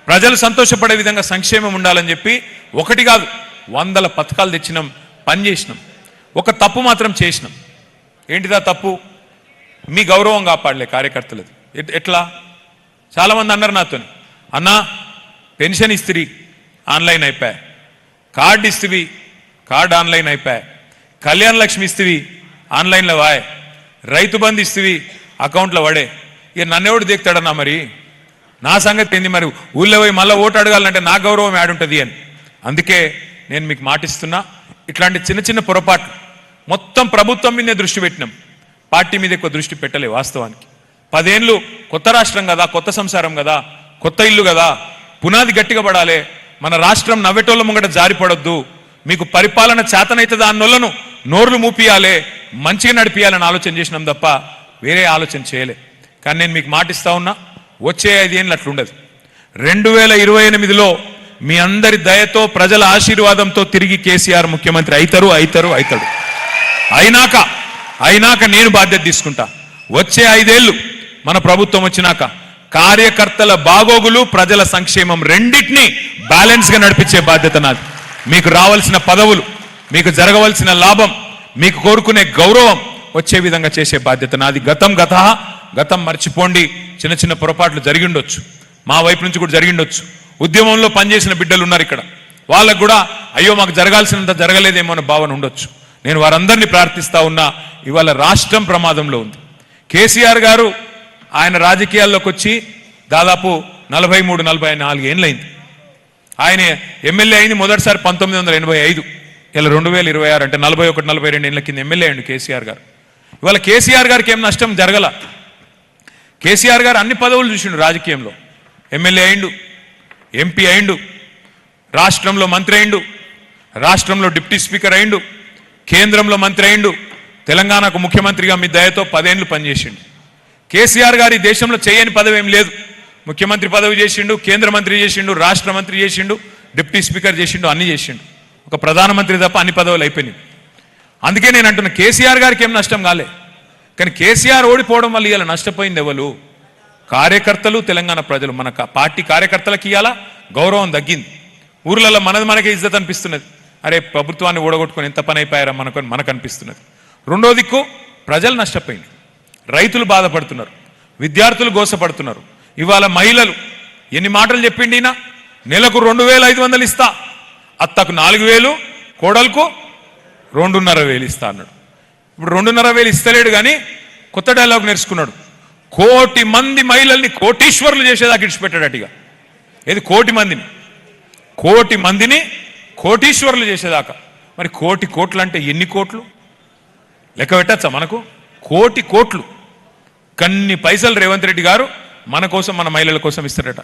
Speaker 1: ప్రజలు సంతోషపడే విధంగా సంక్షేమం ఉండాలని చెప్పి ఒకటి కాదు 100 పథకాలు తెచ్చినాం, పనిచేసినాం. ఒక తప్పు మాత్రం చేసినాం. ఏంటిదా తప్పు? మీ గౌరవం కాపాడలే కార్యకర్తలది. ఎట్లా? చాలామంది అన్నారు నాతో, అన్నా పెన్షన్ ఇస్తిరి ఆన్లైన్ అయిపోయా, కార్డు ఇస్తివి కార్డు ఆన్లైన్ అయిపోయా, కళ్యాణ లక్ష్మి ఇస్తివి ఆన్లైన్లో వాయ్, రైతు బంధు ఇస్తివి అకౌంట్లో పడే, ఇక నన్నెవడు దిగుతాడన్నా మరి నా సంగతి ఏంది మరి ఊళ్ళో పోయి మళ్ళీ ఓటు అడగాలంటే నా గౌరవం యాడుంటుంది అని. అందుకే నేను మీకు మాటిస్తున్నా, ఇట్లాంటి చిన్న చిన్న పొరపాట్లు మొత్తం ప్రభుత్వం మీదే దృష్టి పెట్టినాం, పార్టీ మీద ఎక్కువ దృష్టి పెట్టలే. వాస్తవానికి 10 ఏళ్ళు కొత్త రాష్ట్రం కదా, కొత్త సంసారం కదా, కొత్త ఇల్లు కదా, పునాది గట్టిగా పడాలి. మన రాష్ట్రం నవ్వెటోళ్ళ ముంగట జారిపడొద్దు, మీకు పరిపాలన చేతనైతుందా అన్నోళ్ళను నోర్లు మూపియాలే, మంచిగా నడిపియాలని ఆలోచన చేసినాం తప్ప వేరే ఆలోచన చేయలే. కానీ నేను మీకు మాటిస్తా ఉన్నా, వచ్చే 5 ఏళ్ళు అట్లుండదు. 2028లో మీ అందరి దయతో ప్రజల ఆశీర్వాదంతో తిరిగి కేసీఆర్ ముఖ్యమంత్రి అవుతాడు. అయినాక నేను బాధ్యత తీసుకుంటా. వచ్చే 5 ఏళ్ళు మన ప్రభుత్వం వచ్చినాక కార్యకర్తల బాగోగులు, ప్రజల సంక్షేమం రెండింటినీ బ్యాలెన్స్ గా నడిపించే బాధ్యత నాది. మీకు రావాల్సిన పదవులు, మీకు జరగవలసిన లాభం, మీకు కోరుకునే గౌరవం వచ్చే విధంగా చేసే బాధ్యత నాది. గతం మర్చిపోండి. చిన్న చిన్న పొరపాట్లు జరిగిండొచ్చు, మా వైపు నుంచి కూడా జరిగిండొచ్చు. ఉద్యమంలో పనిచేసిన బిడ్డలు ఉన్నారు ఇక్కడ, వాళ్ళకు కూడా అయ్యో మాకు జరగాల్సినంత జరగలేదేమో అనే భావన ఉండొచ్చు. నేను వారందరినీ ప్రార్థిస్తా ఉన్నా. ఇవాళ రాష్ట్రం ప్రమాదంలో ఉంది. కేసీఆర్ గారు ఆయన రాజకీయాల్లోకి వచ్చి దాదాపు 43-44 ఏళ్ళైంది. ఆయన ఎమ్మెల్యే అయింది మొదటిసారి 1985. ఇలా 2026 అంటే 41-42 ఏళ్ళ కింద ఎమ్మెల్యే అయ్యిండు కేసీఆర్ గారు. ఇవాళ కేసీఆర్ గారికి ఏం నష్టం జరగల. కేసీఆర్ గారు అన్ని పదవులు చూసిండు రాజకీయంలో. ఎమ్మెల్యే అయిండు, ఎంపీ అయిండు, రాష్ట్రంలో మంత్రి అయిండు, రాష్ట్రంలో డిప్యూటీ స్పీకర్ అయిండు, కేంద్రంలో మంత్రి అయిండు, తెలంగాణకు ముఖ్యమంత్రిగా మీ దయతో 10 ఏళ్ళు పనిచేసిండు. కేసీఆర్ గారి దేశంలో చేయని పదవి ఏం లేదు. ముఖ్యమంత్రి పదవి చేసిండు, కేంద్ర మంత్రి చేసిండు, రాష్ట్ర మంత్రి చేసిండు, డిప్యూటీ స్పీకర్ చేసిండు, అన్ని చేసిండు. ఒక ప్రధానమంత్రి తప్ప అన్ని పదవులు అయిపోయినాయి. అందుకే నేను అంటున్నా, కేసీఆర్ గారికి ఏం నష్టం కాలే. కానీ కేసీఆర్ ఓడిపోవడం వల్ల ఇవాళ నష్టపోయింది ఎవరు? కార్యకర్తలు, తెలంగాణ ప్రజలు. మన పార్టీ కార్యకర్తలకు ఇవాళ గౌరవం తగ్గింది. ఊర్లలో మనకే ఇజ్జత్ అనిపిస్తున్నది. అరే ప్రభుత్వాన్ని ఓడగొట్టుకొని ఎంత పని అయిపోయారా మనకు అనిపిస్తున్నది. రెండో దిక్కు ప్రజలు నష్టపోయింది, రైతులు బాధపడుతున్నారు, విద్యార్థులు గోసపడుతున్నారు. ఇవాళ మహిళలు ఎన్ని మాటలు చెప్పిండి, నెలకు 2500 ఇస్తా, అత్తకు 4000, కోడలకు 2,500 ఇస్తా అన్నాడు. ఇప్పుడు 2,500 ఇస్తలేడు కానీ కొత్త డైలాగ్ నేర్చుకున్నాడు. 1 కోటి మంది మహిళల్ని కోటీశ్వరులు చేసేదాకా ఇడిచిపెట్టాడటిగా. ఏది 1 కోటి మందిని కోటీశ్వరులు చేసేదాకా. మరి 1 కోటి కోట్లు అంటే ఎన్ని కోట్లు లెక్క పెట్టచ్చా మనకు? 1 కోటి కోట్లు కన్ని పైసలు రేవంత్ రెడ్డి గారు మన కోసం, మన మహిళల కోసం ఇస్తారట.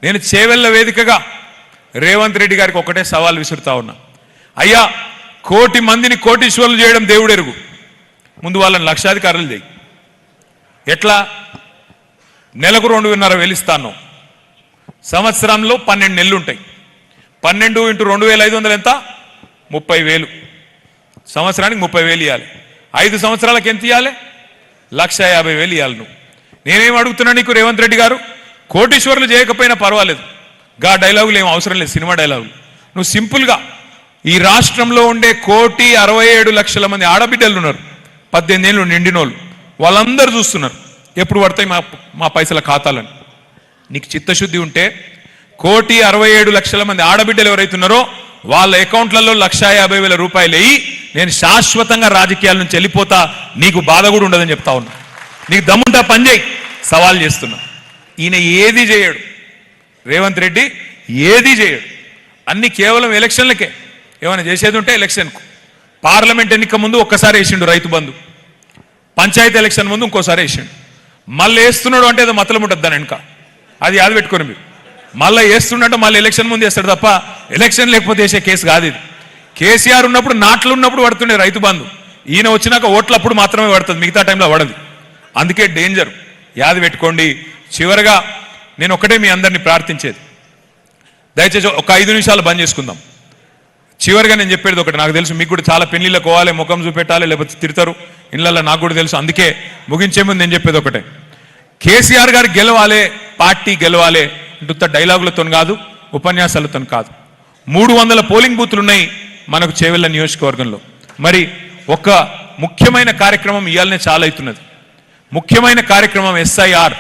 Speaker 1: నేను చేవెళ్ళ వేదికగా రేవంత్ రెడ్డి గారికి ఒకటే సవాల్ విసురుతా ఉన్నా. అయ్యా, 1 కోటి మందిని కోటీశ్వరులు చేయడం దేవుడు ఎరుగు, ముందు వాళ్ళని లక్షాధికారులు చేయి. ఎట్లా? నెలకు 2,500 ఇస్తాను, సంవత్సరంలో 12 నెలలు ఉంటాయి. 12 × 2,500 ఎంత? 30,000. సంవత్సరానికి 30,000 ఇవ్వాలి. 5 సంవత్సరాలకు ఎంత ఇవ్వాలి? 1,50,000 ఇవ్వాలి. నువ్వు నేనేం అడుగుతున్నా నీకు రేవంత్ రెడ్డి గారు, కోటీశ్వరులు చేయకపోయినా పర్వాలేదు, గా డైలాగులు ఏం అవసరం లేదు, సినిమా డైలాగులు. నువ్వు సింపుల్గా ఈ రాష్ట్రంలో ఉండే 1,67,00,000 మంది ఆడబిడ్డలు ఉన్నారు, 18 ఏళ్ళు నిండినోళ్ళు, వాళ్ళందరూ చూస్తున్నారు ఎప్పుడు పడతాయి మా పైసల ఖాతాలని. నీకు చిత్తశుద్ధి ఉంటే 1,67,00,000 మంది ఆడబిడ్డలు ఎవరైతున్నారో వాళ్ళ అకౌంట్లలో 1,50,000 రూపాయలు వేయి, నేను శాశ్వతంగా రాజకీయాల నుంచి వెళ్ళిపోతా, నీకు బాధ కూడా ఉండదని చెప్తా ఉన్నా. నీకు దమ్ముంటా పని చేయి, సవాల్ చేస్తున్నా. ఈయన ఏది చేయడు, రేవంత్ రెడ్డి ఏది చేయడు, అన్ని కేవలం ఎలక్షన్లకే. ఏమైనా చేసేది ఉంటే ఎలక్షన్కు. పార్లమెంట్ ఎన్నిక ముందు ఒక్కసారి వేసిండు రైతు బంధు, పంచాయతీ ఎలక్షన్ ముందు ఇంకోసారి వేసిండు. మళ్ళీ వేస్తున్నాడు అంటే ఏదో మతలం ఉంటుంది దాని వెనుక, అది యాద పెట్టుకొని మీరు. మళ్ళీ వేస్తుండంటే మళ్ళీ ఎలక్షన్ ముందు వేస్తాడు తప్ప ఎలక్షన్ లేకపోతే వేసే కేసు కాదు ఇది. కేసీఆర్ ఉన్నప్పుడు, నాట్లు ఉన్నప్పుడు పడుతుండే రైతు బంధు, ఈయన వచ్చినాక ఓట్లప్పుడు మాత్రమే పడుతుంది, మిగతా టైంలో పడదు. అందుకే డేంజర్, యాద పెట్టుకోండి. చివరగా నేను ఒకటే మీ అందరినీ ప్రార్థించేది, దయచేసి ఒక 5 నిమిషాలు బంద్ చేసుకుందాం. చివరిగా నేను చెప్పేది ఒకటి, నాకు తెలుసు మీకు కూడా చాలా పెళ్లిళ్ళకు పోవాలి, ముఖం చూపెట్టాలి, లేకపోతే తిడతారు ఇళ్ళల్లో, నాకు కూడా తెలుసు. అందుకే ముగించే ముందు నేను చెప్పేది ఒకటే, కేసీఆర్ గారు గెలవాలి, పార్టీ గెలవాలి అంటున్న డైలాగులతో కాదు, ఉపన్యాసాలతో కాదు. 300 పోలింగ్ బూతులు ఉన్నాయి మనకు చేవెళ్ళ నియోజకవర్గంలో. మరి ఒక ముఖ్యమైన కార్యక్రమం ఇవాళనే చాలా అవుతున్నది. ముఖ్యమైన కార్యక్రమం SIR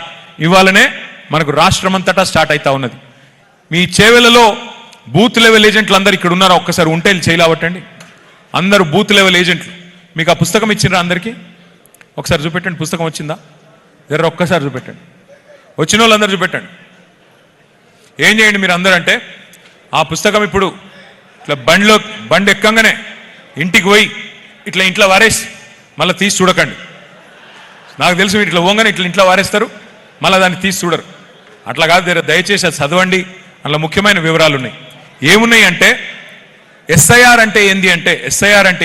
Speaker 1: ఇవాళనే మనకు రాష్ట్రమంతటా స్టార్ట్ అవుతా ఉన్నది. మీ చేవెళ్ళలో బూత్ లెవెల్ ఏజెంట్లు అందరు ఇక్కడ ఉన్నారా? ఒక్కసారి ఉంటే చేయలేవటండి. అందరూ బూత్ లెవెల్ ఏజెంట్లు. మీకు ఆ పుస్తకం ఇచ్చిండ్రా అందరికీ? ఒకసారి చూపెట్టండి, పుస్తకం వచ్చిందా? జర ఒక్కసారి చూపెట్టండి, వచ్చిన వాళ్ళందరూ చూపెట్టండి. ఏం చేయండి మీరు అందరూ అంటే, ఆ పుస్తకం ఇప్పుడు ఇట్లా బండి ఎక్కంగానే ఇంటికి పోయి ఇట్లా ఇంట్లో వారేసి మళ్ళీ తీసి చూడకండి. నాకు తెలుసు మీరు ఇట్లా పోగానే ఇట్లా ఇంట్లో వారేస్తారు, మళ్ళీ దాన్ని తీసి చూడరు. అట్లా కాదు, దయచేసి అది చదవండి. అందులో ముఖ్యమైన వివరాలు ఉన్నాయి. ఏమున్నాయి అంటే, ఎస్ఐఆర్ అంటే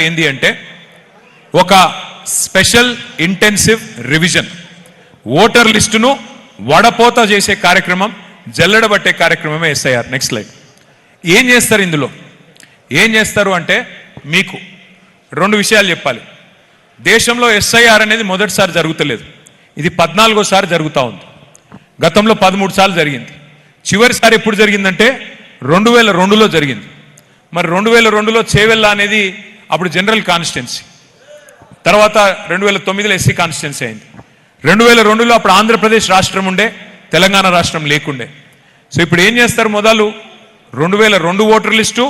Speaker 1: ఏంది అంటే ఒక స్పెషల్ ఇంటెన్సివ్ రివిజన్. ఓటర్ లిస్టును వడపోత చేసే కార్యక్రమం, జల్లెడబట్టే కార్యక్రమమే ఎస్ఐఆర్. Next slide. ఏం చేస్తారు ఇందులో? ఏం చేస్తారు అంటే, మీకు 2 విషయాలు చెప్పాలి. దేశంలో ఎస్ఐఆర్ అనేది మొదటిసారి జరుగుతలేదు, ఇది 14వ జరుగుతూ ఉంది. గతంలో 13 సార్లు జరిగింది. చివరిసారి ఎప్పుడు జరిగిందంటే 2002లో జరిగింది. మరి 2002లో చేవెళ్ళ అనేది అప్పుడు జనరల్ కాన్స్టిట్యున్సీ, తర్వాత 2009లో ఎస్సీ కాన్స్టిట్యున్సీ అయింది. 2002లో అప్పుడు ఆంధ్రప్రదేశ్ రాష్ట్రం ఉండే, తెలంగాణ రాష్ట్రం లేకుండే. సో ఇప్పుడు ఏం చేస్తారు, మొదలు 2002 ఓటర్ లిస్టు,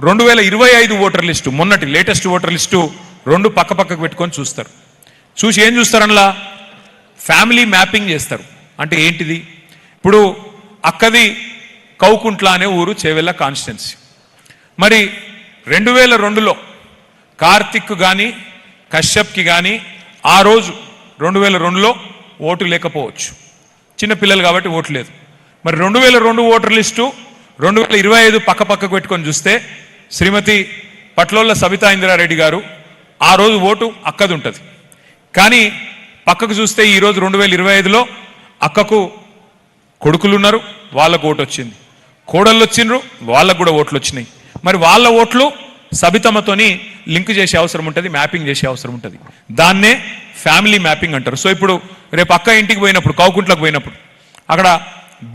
Speaker 1: 2025 ఓటర్ లిస్టు, మొన్నటి లేటెస్ట్ ఓటర్ లిస్టు 2 పక్కకు పెట్టుకొని చూస్తారు. చూసి ఏం చూస్తారు, అందులో ఫ్యామిలీ మ్యాపింగ్ చేస్తారు. అంటే ఏంటిది? ఇప్పుడు అక్కది కౌకుంట్ల అనే ఊరు, చేవెళ్ళ కాన్స్టిట్యున్సీ. మరి 2002లో కార్తిక్ కానీ కశ్యప్కి కానీ ఆ రోజు 2002లో ఓటు లేకపోవచ్చు, చిన్నపిల్లలు కాబట్టి ఓటు లేదు. మరి 2002 ఓటర్ లిస్టు 2025 పక్కకు పెట్టుకొని చూస్తే శ్రీమతి పట్లోళ్ళ సబితా ఇందిరారెడ్డి గారు ఆ రోజు ఓటు అక్కది ఉంటుంది. కానీ పక్కకు చూస్తే ఈరోజు 2025లో అక్కకు కొడుకులు ఉన్నారు, వాళ్ళకు ఓటు వచ్చింది. కోడళ్ళు వచ్చిండ్రు, వాళ్ళకు కూడా ఓట్లు వచ్చినాయి. మరి వాళ్ళ ఓట్లు సబితమ్మతోని లింక్ చేసే అవసరం ఉంటుంది, మ్యాపింగ్ చేసే అవసరం ఉంటుంది. దాన్నే ఫ్యామిలీ మ్యాపింగ్ అంటారు. సో ఇప్పుడు రేపు అక్క ఇంటికి పోయినప్పుడు, కౌకుంట్లకు పోయినప్పుడు అక్కడ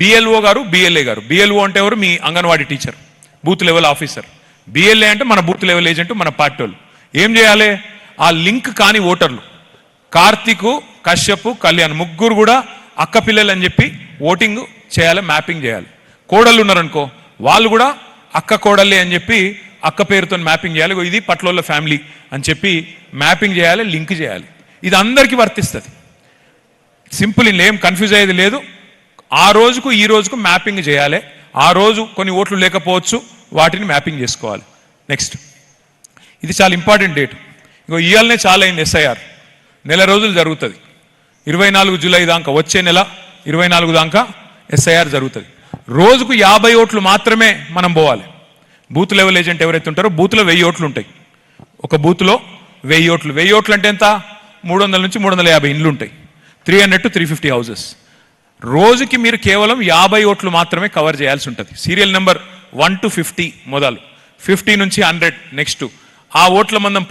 Speaker 1: బిఎల్ఓ గారు, బిఎల్ఏ గారు. బిఎల్ఓ అంటే ఎవరు? మీ anganwadi teacher, booth level officer. BLA అంటే మన బూత్ లెవెల్ ఏజెంట్, మన పార్టీ వాళ్ళు. ఏం చేయాలి? ఆ లింక్ కాని ఓటర్లు కార్తీక్, కశ్యప్, కళ్యాణ్ ముగ్గురు కూడా అక్క పిల్లలు అని చెప్పి ఓటింగ్ చేయాలి, మ్యాపింగ్ చేయాలి. కోడళ్ళు ఉన్నారనుకో, వాళ్ళు కూడా అక్క కోడళ్ళే అని చెప్పి అక్క పేరుతో మ్యాపింగ్ చేయాలి. ఇది పట్లోళ్ళ ఫ్యామిలీ అని చెప్పి మ్యాపింగ్ చేయాలి, లింక్ చేయాలి. ఇది అందరికీ వర్తిస్తుంది. సింపుల్, ఇందులో ఏం కన్ఫ్యూజ్ అయ్యేది లేదు. ఆ రోజుకు ఈ రోజుకు మ్యాపింగ్ చేయాలి. ఆ రోజు కొన్ని ఓట్లు లేకపోవచ్చు, వాటిని మ్యాపింగ్ చేసుకోవాలి. నెక్స్ట్, ఇది చాలా ఇంపార్టెంట్ డేట్. ఇగో ఇవాళనే చాలా అయింది ఎస్ఐఆర్. నెల రోజులు జరుగుతుంది. 24 జూలై దాకా, వచ్చే నెల 24 దాకా ఎస్ఐఆర్ జరుగుతుంది. రోజుకు 50 ఓట్లు మాత్రమే మనం పోవాలి. బూత్ లెవెల్ ఏజెంట్ ఎవరైతే ఉంటారో బూత్లో 1000 ఓట్లు ఉంటాయి. ఒక బూత్లో 1000 ఓట్లు. 1000 ఓట్లు అంటే ఎంత? 300 నుంచి 350 ఇండ్లు ఉంటాయి. 300 to 350 హౌసెస్. రోజుకి మీరు కేవలం 50 ఓట్లు మాత్రమే కవర్ చేయాల్సి ఉంటుంది. సీరియల్ నెంబర్ 1 to 50 మొదలు, 50 నుంచి 100 నెక్స్ట్. ఆ ఓట్ల మందం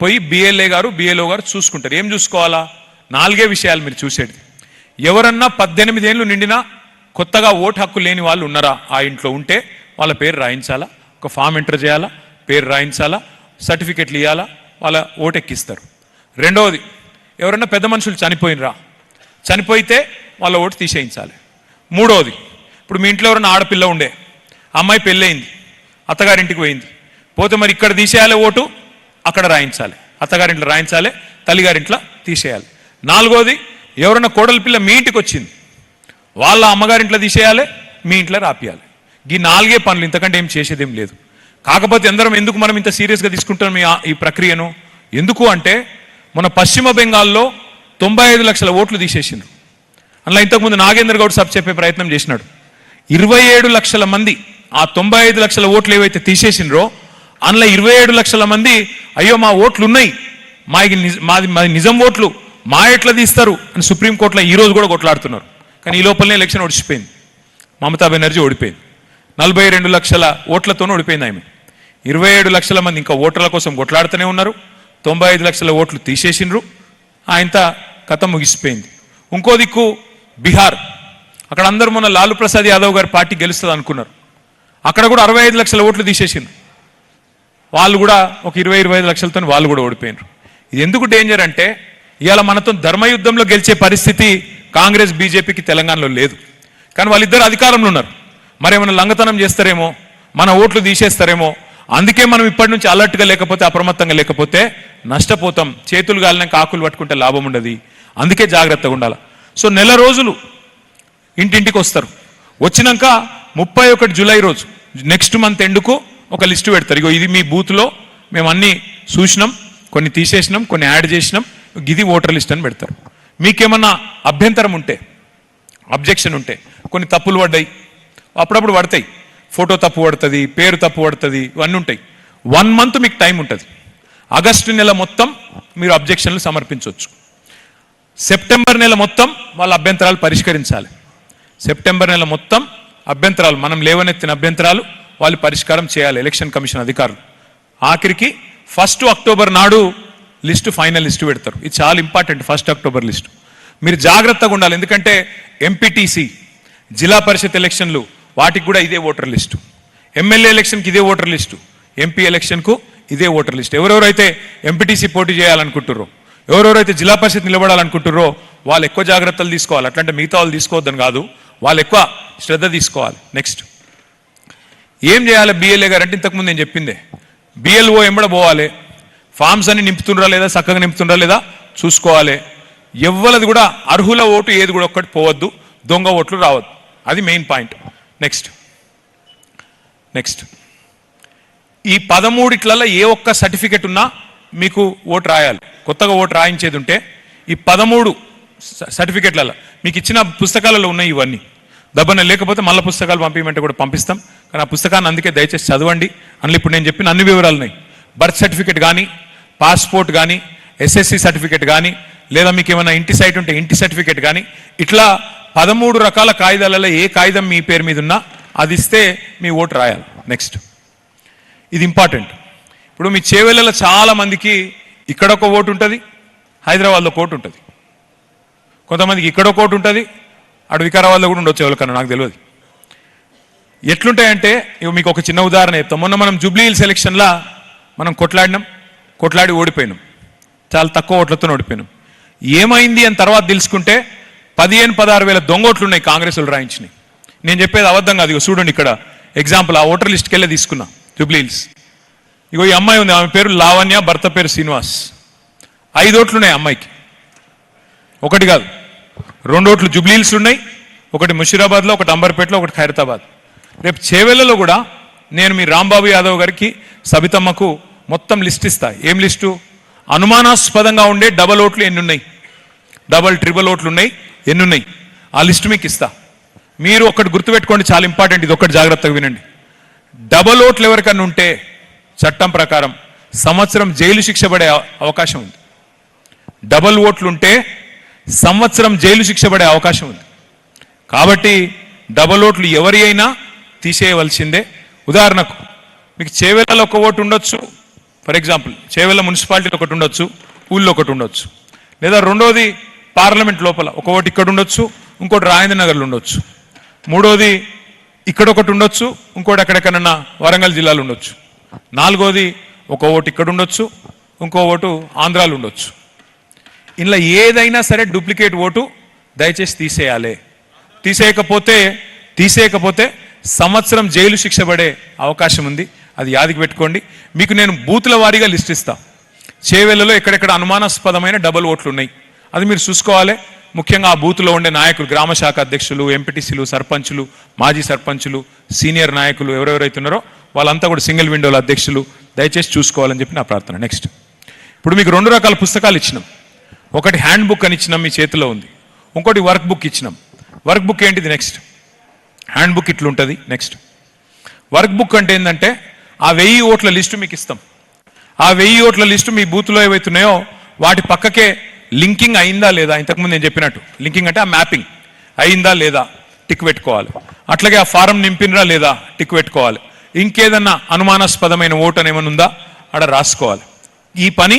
Speaker 1: పోయి బిఎల్ఏ గారు, బిఎల్ఓ గారు చూసుకుంటారు. ఏం చూసుకోవాలా? 4 విషయాలు మీరు చూసేది. ఎవరన్నా 18 ఏళ్ళు నిండినా కొత్తగా ఓటు హక్కు లేని వాళ్ళు ఉన్నారా ఆ ఇంట్లో ఉంటే వాళ్ళ పేరు రాయించాలా, ఒక ఫామ్ ఎంటర్ చేయాలా, పేరు రాయించాలా, సర్టిఫికెట్లు ఇవ్వాలా, వాళ్ళ ఓటు ఎక్కిస్తారు. రెండవది, ఎవరన్నా పెద్ద మనుషులు చనిపోయితే వాళ్ళ ఓటు తీసేయించాలి. మూడవది, ఇప్పుడు మీ ఇంట్లో ఎవరన్నా ఆడపిల్ల ఉండే, అమ్మాయి పెళ్ళయింది, అత్తగారింటికి పోతే మరి ఇక్కడ తీసేయాలి ఓటు, అక్కడ రాయించాలి. అత్తగారింట్లో రాయించాలి, తల్లిగారింట్లో తీసేయాలి. నాలుగోది, ఎవరన్నా కోడలి పిల్ల మీ ఇంటికి వచ్చింది, వాళ్ళ అమ్మగారింట్లో తీసేయాలి, మీ ఇంట్లో రాపియాలి. ఈ 4 పనులు, ఇంతకంటే ఏం చేసేదేం లేదు. కాకపోతే ఎందుకు మనం ఇంత సీరియస్గా తీసుకుంటాం ఈ ప్రక్రియను? ఎందుకు అంటే మన పశ్చిమ బెంగాల్లో 95 లక్షల ఓట్లు తీసేసిండ్రు. అందులో ఇంతకుముందు నాగేందర్ గౌడ్ సాబ్ చెప్పే ప్రయత్నం చేసినాడు. 27 లక్షల మంది ఆ 95 లక్షల ఓట్లు ఏవైతే తీసేసిండ్రో అందులో 27 లక్షల మంది అయ్యో మా ఓట్లు ఉన్నాయి, మాది నిజం ఓట్లు, మా ఎట్లా తీస్తారు అని సుప్రీంకోర్టులో ఈ రోజు కూడా కొట్లాడుతున్నారు. కానీ ఈ లోపలనే ఎలక్షన్ ఓడిచిపోయింది. మమతా బెనర్జీ ఓడిపోయింది. 42 లక్షల ఓట్లతోనే ఓడిపోయింది ఆమె. 27 లక్షల మంది ఇంకా ఓటర్ల కోసం కొట్లాడుతూనే ఉన్నారు. 95 లక్షల ఓట్లు తీసేసిండ్రు. ఆయనతో కథ ముగిసిపోయింది. ఇంకో దిక్కు బీహార్, అక్కడ అందరూ మొన్న లాలూ ప్రసాద్ యాదవ్ గారి పార్టీ గెలుస్తుంది అనుకున్నారు. అక్కడ కూడా 65 లక్షల ఓట్లు తీసేసిండ్రు. వాళ్ళు కూడా ఒక 20-25 లక్షలతో వాళ్ళు కూడా ఓడిపోయినారు. ఇది ఎందుకు డేంజర్ అంటే ఇవాళ మనతో ధర్మయుద్ధంలో గెలిచే పరిస్థితి కాంగ్రెస్ బీజేపీకి తెలంగాణలో లేదు. కానీ వాళ్ళిద్దరు అధికారంలో ఉన్నారు. మరేమైనా లంగతనం చేస్తారేమో, మన ఓట్లు తీసేస్తారేమో. అందుకే మనం ఇప్పటి నుంచి అలర్ట్గా లేకపోతే, అప్రమత్తంగా లేకపోతే నష్టపోతాం. చేతులు గాలినాక ఆకులు పట్టుకుంటే లాభం ఉండదు. అందుకే జాగ్రత్తగా ఉండాలి. సో నెల రోజులు ఇంటింటికి వస్తారు. వచ్చినాక 31 జూలై రోజు నెక్స్ట్ మంత్ ఎండుకు ఒక లిస్టు పెడతారు. ఇగో ఇది మీ బూత్లో మేము అన్ని చూసినాం, కొన్ని తీసేసినాం, కొన్ని యాడ్ చేసినాం, ఇది ఓటర్ లిస్ట్ అని పెడతారు. మీకేమన్నా అభ్యంతరం ఉంటే, అబ్జెక్షన్ ఉంటే, కొన్ని తప్పులు పడ్డాయి, అప్పుడప్పుడు పడతాయి, ఫోటో తప్పు పడుతుంది, పేరు తప్పు పడుతుంది, ఇవన్నీ ఉంటాయి. 1 మంత్ మీకు టైం ఉంటుంది. ఆగస్టు నెల మొత్తం మీరు అబ్జెక్షన్లు సమర్పించవచ్చు. సెప్టెంబర్ నెల మొత్తం వాళ్ళ అభ్యంతరాలు పరిష్కరించాలి. సెప్టెంబర్ నెల మొత్తం అభ్యంతరాలు, మనం లేవనెత్తిన అభ్యంతరాలు వాళ్ళు పరిష్కారం చేయాలి, ఎలక్షన్ కమిషన్ అధికారులు. ఆఖరికి 1 అక్టోబర్ నాడు లిస్టు, ఫైనల్ లిస్టు పెడతారు. ఇది చాలా ఇంపార్టెంట్. 1 అక్టోబర్ లిస్టు మీరు జాగ్రత్తగా ఉండాలి. ఎందుకంటే ఎంపీటీసీ, జిల్లా పరిషత్ ఎలక్షన్లు, వాటికి కూడా ఇదే ఓటర్ లిస్టు. ఎమ్మెల్యే ఎలక్షన్కి ఇదే ఓటర్ లిస్టు, ఎంపీ ఎలక్షన్కు ఇదే ఓటర్ లిస్ట్. ఎవరెవరైతే ఎంపీటీసీ పోటీ చేయాలనుకుంటుర్రో, ఎవరెవరైతే జిల్లా పరిషత్ నిలబడాలనుకుంటుర్రో వాళ్ళు ఎక్కువ జాగ్రత్తలు తీసుకోవాలి. అట్లాంటి మిగతా వాళ్ళు తీసుకోవద్దని కాదు, వాళ్ళు ఎక్కువ శ్రద్ధ తీసుకోవాలి. నెక్స్ట్ ఏం చేయాలి బిఎల్ఏ గారు అంటే, ఇంతకుముందు నేను చెప్పిందే, బిఎల్ఓ ఎంబడ పోవాలి, ఫామ్స్ అన్ని నింపుతుండ్రా లేదా, చక్కగా నింపుతుండ్రా లేదా చూసుకోవాలి. ఎవ్వలది కూడా అర్హుల ఓటు ఏది కూడా ఒక్కటి పోవద్దు, దొంగ ఓట్లు రావద్దు. అది మెయిన్ పాయింట్. నెక్స్ట్ ఈ 13 ఏ ఒక్క సర్టిఫికెట్ ఉన్నా మీకు ఓటు రాయాలి. కొత్తగా ఓటు రాయించేది ఉంటే ఈ 13 సర్టిఫికెట్లలో మీకు ఇచ్చిన పుస్తకాలలో ఉన్నాయి ఇవన్నీ. దబ్బన లేకపోతే మళ్ళీ పుస్తకాలు పంపించమంటే కూడా పంపిస్తాం. కానీ ఆ పుస్తకాన్ని అందుకే దయచేసి చదవండి. అందులో ఇప్పుడు నేను చెప్పిన అన్ని వివరాలు ఉన్నాయి. బర్త్ సర్టిఫికెట్ కానీ, పాస్పోర్ట్ కానీ, ఎస్ఎస్సి సర్టిఫికెట్ కానీ, లేదా మీకు ఏమైనా ఇంటి సైట్ ఉంటే ఇంటి సర్టిఫికెట్ కానీ, ఇట్లా 13 రకాల కాగితాలలో ఏ కాగితం మీ పేరు మీద ఉన్నా అది ఇస్తే మీ ఓటు రాయాలి. నెక్స్ట్ ఇది ఇంపార్టెంట్. ఇప్పుడు మీ చేవెళ్ళలో చాలా మందికి ఇక్కడ ఒక ఓటు ఉంటుంది, హైదరాబాద్లో ఒక ఓటు ఉంటుంది, కొంతమందికి ఇక్కడ ఒక ఓటు ఉంటుంది, అటు వికారాబాద్లో కూడా ఉండొచ్చు, ఎవరికన్నా నాకు తెలియదు. ఎట్లుంటాయంటే ఇవి మీకు ఒక చిన్న ఉదాహరణ చెప్తాం. మొన్న మనం జూబ్లీ హిల్స్ ఎలక్షన్లో మనం కొట్లాడి ఓడిపోయినాం, చాలా తక్కువ ఓట్లతో ఓడిపోయినాం. ఏమైంది అని తర్వాత తెలుసుకుంటే 15-16 వేల దొంగ ఓట్లు ఉన్నాయి కాంగ్రెస్ వాళ్ళు రాయించినాయి. నేను చెప్పేది అబద్ధం కాదు. ఇక చూడండి, ఇక్కడ ఎగ్జాంపుల్ ఆ ఓటర్ లిస్ట్కి వెళ్ళి తీసుకున్నా. జూబ్లీ హిల్స్, ఇగో ఈ అమ్మాయి ఉంది, ఆమె పేరు లావణ్య, భర్త పేరు శ్రీనివాస్. 5 ఓట్లు ఉన్నాయి అమ్మాయికి, ఒకటి కాదు 2 ఓట్లు జూబ్లీ హిల్స్ ఉన్నాయి, ఒకటి ముషీరాబాద్లో, ఒకటి అంబర్పేటలో, ఒకటి ఖైరతాబాద్. రేపు చేవెళ్లలో కూడా నేను మీ రాంబాబు యాదవ్ గారికి, సబితమ్మకు మొత్తం లిస్ట్ ఇస్తా. ఏం లిస్టు? అనుమానాస్పదంగా ఉండే డబల్ ఓట్లు ఎన్ని ఉన్నాయి, డబల్ ట్రిబల్ ఓట్లు ఉన్నాయి ఎన్ని ఉన్నాయి, ఆ లిస్టు మీకు ఇస్తా. మీరు ఒకటి గుర్తుపెట్టుకోండి, చాలా ఇంపార్టెంట్, ఇది ఒకటి జాగ్రత్తగా వినండి. డబల్ ఓట్లు ఎవరికన్నా ఉంటే చట్టం ప్రకారం సంవత్సరం జైలు శిక్ష పడే అవకాశం ఉంది. డబల్ ఓట్లు ఉంటే సంవత్సరం జైలు శిక్ష పడే అవకాశం ఉంది. కాబట్టి డబల్ ఓట్లు ఎవరి అయినా తీసేయవలసిందే. ఉదాహరణకు మీకు చేవెళ్ళలో ఒక ఓటు ఉండొచ్చు, ఫర్ ఎగ్జాంపుల్ చేవెళ్ళ మున్సిపాలిటీలో ఒకటి ఉండొచ్చు, ఊళ్ళో ఒకటి ఉండొచ్చు, లేదా రెండోది పార్లమెంట్ లోపల ఒక ఓటు ఇక్కడ ఉండొచ్చు, ఇంకోటి రాజేంద్ర నగర్లో ఉండొచ్చు, మూడోది ఇక్కడ ఒకటి ఉండొచ్చు, ఇంకోటి ఎక్కడెక్కడన్నా వరంగల్ జిల్లాలో ఉండొచ్చు, నాలుగోది ఒక ఓటు ఇక్కడ ఉండొచ్చు, ఇంకో ఓటు ఆంధ్రాలో ఉండొచ్చు. ఇలా ఏదైనా సరే డూప్లికేట్ ఓటు దయచేసి తీసేయాలి. తీసేయకపోతే సంవత్సరం జైలు శిక్ష పడే అవకాశం ఉంది. అది యాదికి పెట్టుకోండి. మీకు నేను బూతుల వారీగా లిస్ట్ ఇస్తా. చేవెళ్లలో ఎక్కడెక్కడ అనుమానాస్పదమైన డబుల్ ఓట్లు ఉన్నాయి అది మీరు చూసుకోవాలి. ముఖ్యంగా ఆ బూత్లో ఉండే నాయకులు, గ్రామ శాఖ అధ్యక్షులు, ఎంపీటీసీలు, సర్పంచులు, మాజీ సర్పంచులు, సీనియర్ నాయకులు ఎవరెవరైతే ఉన్నారో వాళ్ళంతా కూడా సింగిల్ విండోల అధ్యక్షులు, దయచేసి చూసుకోవాలని చెప్పి నా ప్రార్థన. నెక్స్ట్, ఇప్పుడు మీకు 2 రకాల పుస్తకాలు ఇచ్చినాం. ఒకటి హ్యాండ్ బుక్ అని ఇచ్చినాం, మీ చేతిలో ఉంది. ఇంకోటి వర్క్ బుక్ ఇచ్చినాం. వర్క్ బుక్ ఏంటిది? నెక్స్ట్ హ్యాండ్ బుక్ ఇట్లుంటుంది. నెక్స్ట్ వర్క్ బుక్ అంటే ఏంటంటే ఆ 1000 ఓట్ల లిస్టు మీకు ఇస్తాం. ఆ 1000 ఓట్ల లిస్టు మీ బూత్లో ఏవైతున్నాయో వాటి పక్కకే లింకింగ్ అయిందా లేదా, ఇంతకుముందు నేను చెప్పినట్టు లింకింగ్ అంటే ఆ మ్యాపింగ్ అయిందా లేదా టిక్ పెట్టుకోవాలి. అట్లాగే ఆ ఫారం నింపినరా లేదా టిక్ పెట్టుకోవాలి. ఇంకేదన్నా అనుమానాస్పదమైన ఓటు అని ఏమైనా ఉందా అక్కడ రాసుకోవాలి. ఈ పని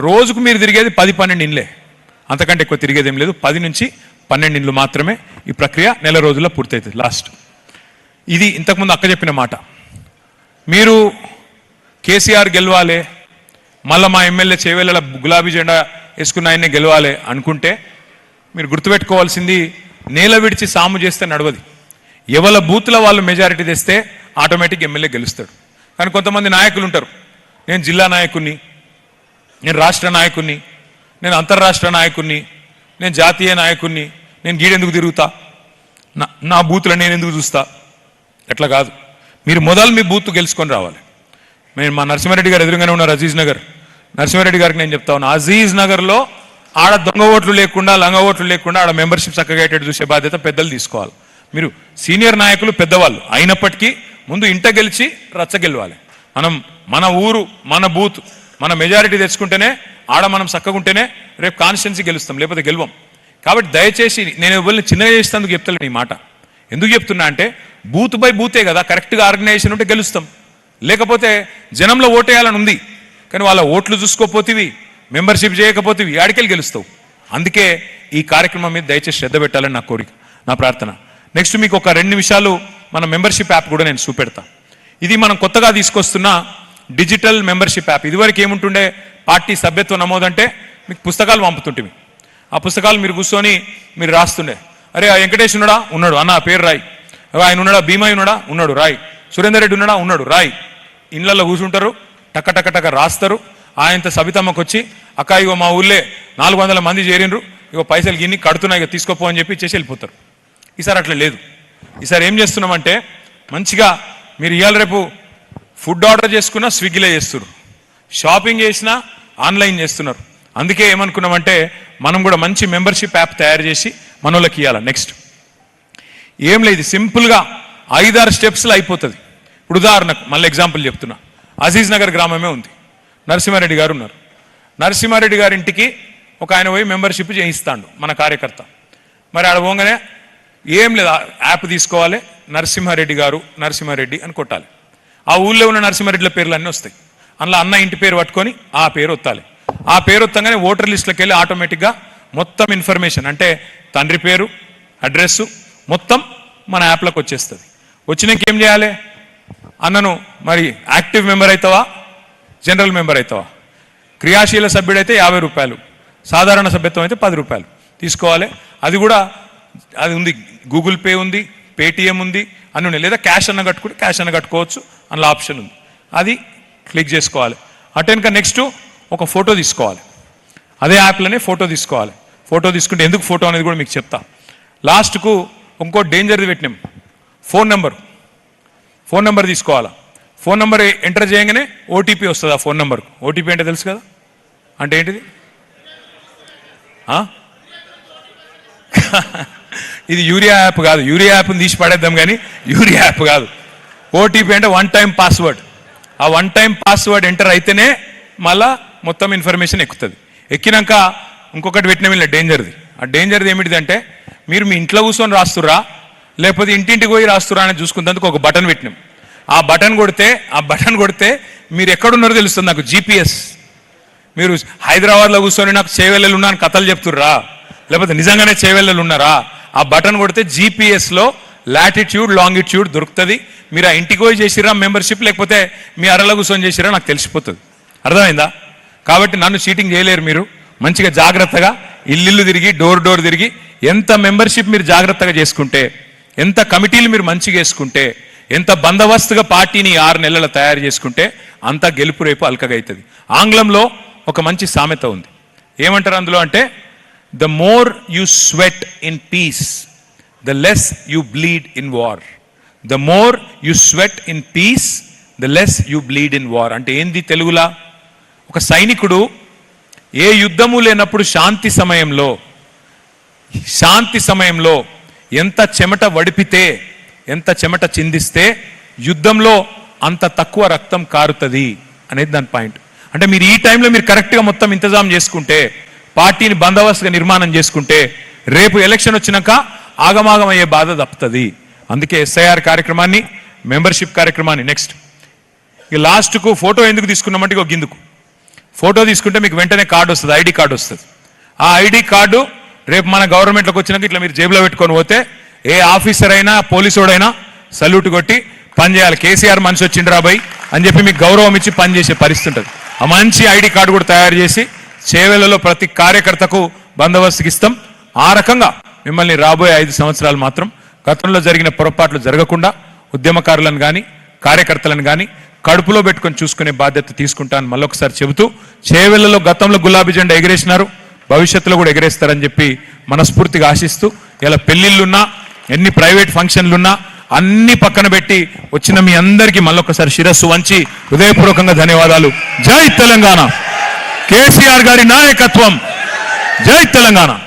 Speaker 1: రోజుకు మీరు తిరిగేది 10-12 ఇండ్లే, అంతకంటే ఎక్కువ తిరిగేది ఏం లేదు. 10 నుంచి 12 ఇండ్లు మాత్రమే. ఈ ప్రక్రియ నెల రోజుల్లో పూర్తవుతుంది. లాస్ట్, ఇది ఇంతకుముందు అక్క చెప్పిన మాట. మీరు కేసీఆర్ గెలవాలి, మళ్ళీ మా ఎమ్మెల్యే చేవెళ్ళ గులాబీ జెండా వేసుకున్న ఆయన్నే గెలవాలి అనుకుంటే మీరు గుర్తుపెట్టుకోవాల్సింది, నేల విడిచి సాము చేస్తే నడవది. ఎవరి బూత్లో వాళ్ళు మెజారిటీ తెస్తే ఆటోమేటిక్ ఎమ్మెల్యే గెలుస్తాడు. కానీ కొంతమంది నాయకులు ఉంటారు, నేను జిల్లా నాయకుడిని, నేను రాష్ట్ర నాయకుడిని, నేను అంతర్రాష్ట్ర నాయకుడిని, నేను జాతీయ నాయకుడిని, నేను గీడెందుకు తిరుగుతా, నా బూత్లో నేను ఎందుకు చూస్తా, ఎట్లా కాదు. మీరు మొదలు మీ బూత్ గెలుచుకొని రావాలి. నేను మా నరసింహారెడ్డి గారు ఎదురుగానే ఉన్నారు అజీజ్ నగర్, నరసింహారెడ్డి గారికి నేను చెప్తా ఉన్నా, అజీజ్ నగర్లో ఆడ దొంగ ఓట్లు లేకుండా లంగ ఓట్లు లేకుండా ఆడ మెంబర్షిప్ చక్కగా అయ్యేటట్టు చూసే బాధ్యత పెద్దలు తీసుకోవాలి. మీరు సీనియర్ నాయకులు పెద్దవాళ్ళు అయినప్పటికీ ముందు ఇంట గెలిచి రచ్చ గెలవాలి. మన ఊరు మన బూత్ మన మెజారిటీ తెచ్చుకుంటేనే ఆడ మనం చక్కగుంటేనే రేపు కాన్స్టిట్యున్సీ గెలుస్తాం, లేకపోతే గెలవం. కాబట్టి దయచేసి నేను ఎవరిని చిన్నగా చేసేందుకు చెప్తలేను ఈ మాట. ఎందుకు చెప్తున్నా అంటే బూత్ బై బూతే కదా, కరెక్ట్గా ఆర్గనైజేషన్ ఉంటే గెలుస్తాం. లేకపోతే జనంలో ఓటేయాలని ఉంది కానీ వాళ్ళ ఓట్లు చూసుకోపోతేవి, మెంబర్షిప్ చేయకపోతేవి, ఆడికెళ్ళి గెలుస్తావు. అందుకే ఈ కార్యక్రమం మీద దయచేసి శ్రద్ధ పెట్టాలని నా కోరిక, నా ప్రార్థన. నెక్స్ట్ మీకు ఒక 2 నిమిషాలు మన మెంబర్షిప్ యాప్ కూడా నేను చూపెడతా. ఇది మనం కొత్తగా తీసుకొస్తున్న డిజిటల్ మెంబర్షిప్ యాప్. ఇదివరకు ఏముంటుండే, పార్టీ సభ్యత్వ నమోదంటే మీకు పుస్తకాలు పంపుతుంటివి. ఆ పుస్తకాలు మీరు కూర్చొని మీరు రాస్తుండే, అరే ఆ వెంకటేష్ ఉన్నాడా, ఉన్నాడు అన్న పేరు రాయి, ఆయన ఉన్నాడా, భీమయ్య ఉన్నాడా, ఉన్నాడు రాయి, సురేందర్ రెడ్డి ఉన్నాడా, ఉన్నాడు రాయి. ఇళ్ళల్లో కూర్చుంటారు, టక్క టక్క టక్క రాస్తారు. ఆయనతో సబితమ్మకు వచ్చి అక్క ఇగో మా ఊళ్ళే 400 మంది చేరిండ్రు, ఇగో పైసలు గిన్ని కడుతున్నాయి, ఇక తీసుకోపో అని చెప్పి ఇచ్చేసి వెళ్ళిపోతారు. ఈసారి అట్లా లేదు. ఈసారి ఏం చేస్తున్నామంటే మంచిగా మీరు ఇవాళ రేపు ఫుడ్ ఆర్డర్ చేసుకున్నా స్విగ్గీలో చేస్తున్నారు, షాపింగ్ చేసినా ఆన్లైన్ చేస్తున్నారు. అందుకే ఏమనుకున్నామంటే మనం కూడా మంచి మెంబర్షిప్ యాప్ తయారు చేసి మనోళ్ళకి ఇవ్వాలి. నెక్స్ట్ ఏం లేదు, సింపుల్గా 5-6 స్టెప్స్లో అయిపోతుంది. ఇప్పుడు ఉదాహరణకు మళ్ళీ ఎగ్జాంపుల్ చెప్తున్నా, అజీజ్ నగర్ గ్రామమే ఉంది, నరసింహారెడ్డి గారు ఉన్నారు. నరసింహారెడ్డి గారి ఇంటికి ఒక ఆయన పోయి మెంబర్షిప్ చేయిస్తాడు మన కార్యకర్త. మరి ఆడ పోగానే ఏం లేదు, యాప్ తీసుకోవాలి, నరసింహారెడ్డి గారు నరసింహారెడ్డి అని కొట్టాలి. ఆ ఊళ్ళో ఉన్న నరసింహారెడ్డిల పేర్లు అన్నీ వస్తాయి. అందులో అన్న ఇంటి పేరు పట్టుకొని ఆ పేరు ఒత్తాలి. ఆ పేరు ఒత్తగానే ఓటర్ లిస్టులోకి వెళ్ళి ఆటోమేటిక్గా మొత్తం ఇన్ఫర్మేషన్ అంటే తండ్రి పేరు, అడ్రస్సు మొత్తం మన యాప్లోకి వచ్చేస్తుంది. వచ్చినాక ఏం చేయాలి, అన్నను మరి యాక్టివ్ మెంబర్ అవుతావా, జనరల్ మెంబర్ అవుతావా, క్రియాశీల సభ్యుడైతే 50 రూపాయలు, సాధారణ సభ్యత్వం అయితే 10 రూపాయలు తీసుకోవాలి. అది కూడా అది ఉంది, గూగుల్ పే ఉంది, పేటిఎం ఉంది, అన్నీ ఉన్నాయి. లేదా క్యాష్ అన్న కట్టుకుంటే క్యాష్ అన్న కట్టుకోవచ్చు, అందులో ఆప్షన్ ఉంది, అది క్లిక్ చేసుకోవాలి. అటెన్క నెక్స్ట్ ఒక ఫోటో తీసుకోవాలి, అదే యాప్లోనే ఫోటో తీసుకోవాలి. ఫోటో తీసుకుంటే ఎందుకు ఫోటో అనేది కూడా మీకు చెప్తా. లాస్ట్కు ఇంకో డేంజర్ది పెట్టినాం, ఫోన్ నెంబర్ తీసుకోవాలా. ఫోన్ నెంబర్ ఎంటర్ చేయగానే ఓటీపీ వస్తుంది ఆ ఫోన్ నెంబర్కు. ఓటీపీ అంటే తెలుసు కదా, అంటే ఏంటిది, ఇది యూరియా యాప్ కాదు, యూరియా యాప్ని తీసి పడేద్దాం కానీ యూరియా యాప్ కాదు. ఓటీపీ అంటే 1 టైం పాస్వర్డ్. ఆ 1 టైం పాస్వర్డ్ ఎంటర్ అయితేనే మళ్ళా మొత్తం ఇన్ఫర్మేషన్ ఎక్కుతుంది. ఎక్కినాక ఇంకొకటి పెట్టిన వీళ్ళ డేంజర్ది. ఆ డేంజర్ది ఏమిటిది అంటే మీరు మీ ఇంట్లో కూర్చొని రాస్తురా లేకపోతే ఇంటింటికి పోయి రాస్తురా అని చూసుకున్నందుకు ఒక బటన్ పెట్టినాం. ఆ బటన్ కొడితే మీరు ఎక్కడున్నారో తెలుస్తుంది నాకు, జీపీఎస్. మీరు హైదరాబాద్లో కూర్చొని నాకు చేవెళ్ళలు ఉన్నా అని కథలు చెప్తుర్రా, లేకపోతే నిజంగానే చేవెళ్ళలు ఉన్నారా, ఆ బటన్ కొడితే జీపీఎస్లో లాటిట్యూడ్ లాంగిట్యూడ్ దొరుకుతుంది. మీరు ఆ ఇంటికి పోయి చేసిరా మెంబర్షిప్, లేకపోతే మీ అరలో కూర్చొని చేసిరా నాకు తెలిసిపోతుంది. అర్థమైందా? కాబట్టి నన్ను చీటింగ్ చేయలేరు. మీరు మంచిగా జాగ్రత్తగా ఇల్లు తిరిగి డోర్ తిరిగి ఎంత మెంబర్షిప్ మీరు జాగ్రత్తగా చేసుకుంటే, ఎంత కమిటీలు మీరు మంచిగా వేసుకుంటే, ఎంత బందోబస్తుగా పార్టీని 6 నెలలు తయారు చేసుకుంటే అంత గెలుపు రేపు అల్కగా అవుతుంది. ఆంగ్లంలో ఒక మంచి సామెత ఉంది, ఏమంటారు అందులో అంటే, the more you sweat in peace the less you bleed in war. The more you sweat in peace the less you bleed in war. అంటే ఏంది తెలుగులా? ఒక సైనికుడు ఏ యుద్ధము లేనప్పుడు శాంతి సమయంలో ఎంత చెమట వడిపితే, ఎంత చెమట చిందిస్తే యుద్ధంలో అంత తక్కువ రక్తం కారుతుంది అనేది దాని పాయింట్. అంటే మీరు ఈ టైంలో మీరు కరెక్ట్గా మొత్తం ఇంతజాం చేసుకుంటే, పార్టీని బందోబస్తుగా నిర్మాణం చేసుకుంటే, రేపు ఎలక్షన్ వచ్చినాక ఆగమాగం అయ్యే బాధ తప్పుతుంది. అందుకే ఎస్ఐఆర్ కార్యక్రమాన్ని, మెంబర్షిప్ కార్యక్రమాన్ని నెక్స్ట్ ఇక లాస్ట్కు ఫోటో ఎందుకు తీసుకున్నామంటే ఒక గిందుకు ఫోటో తీసుకుంటే మీకు వెంటనే కార్డు వస్తుంది, ఐడి కార్డు వస్తుంది. ఆ ఐడి కార్డు రేపు మన గవర్నమెంట్లోకి వచ్చినాక ఇట్లా మీరు జేబులో పెట్టుకొని పోతే ఏ ఆఫీసర్ అయినా పోలీసుడైనా సల్యూట్ కొట్టి పని చేయాలి. కేసీఆర్ మనిషి వచ్చిండు రాబాయ్ అని చెప్పి మీకు గౌరవం ఇచ్చి పని చేసే పరిస్థితి ఉంటుంది. ఆ మంచి ఐడి కార్డు కూడా తయారు చేసి చేవెళ్లలో ప్రతి కార్యకర్తకు బందోబస్తుకి ఇస్తాం. ఆ రకంగా మిమ్మల్ని రాబోయే 5 సంవత్సరాలు మాత్రం గతంలో జరిగిన పొరపాట్లు జరగకుండా ఉద్యమకారులను కానీ కార్యకర్తలను కానీ కడుపులో పెట్టుకొని చూసుకునే బాధ్యత తీసుకుంటాను మళ్ళొకసారి చెబుతూ, చేవెళ్లలో గతంలో గులాబీ జెండా ఎగరేసినారు, భవిష్యత్తులో కూడా ఎగరేస్తారని చెప్పి మనస్ఫూర్తిగా ఆశిస్తూ ఇలా పెళ్లిళ్ళున్నా ఎన్ని ప్రైవేట్ ఫంక్షన్లున్నా అన్ని పక్కన పెట్టి వచ్చిన మీ అందరికీ మళ్ళొకసారి శిరస్సు వంచి హృదయపూర్వకంగా ధన్యవాదాలు. జై తెలంగాణ, కేసీఆర్ గారి నాయకత్వం. జై తెలంగాణ.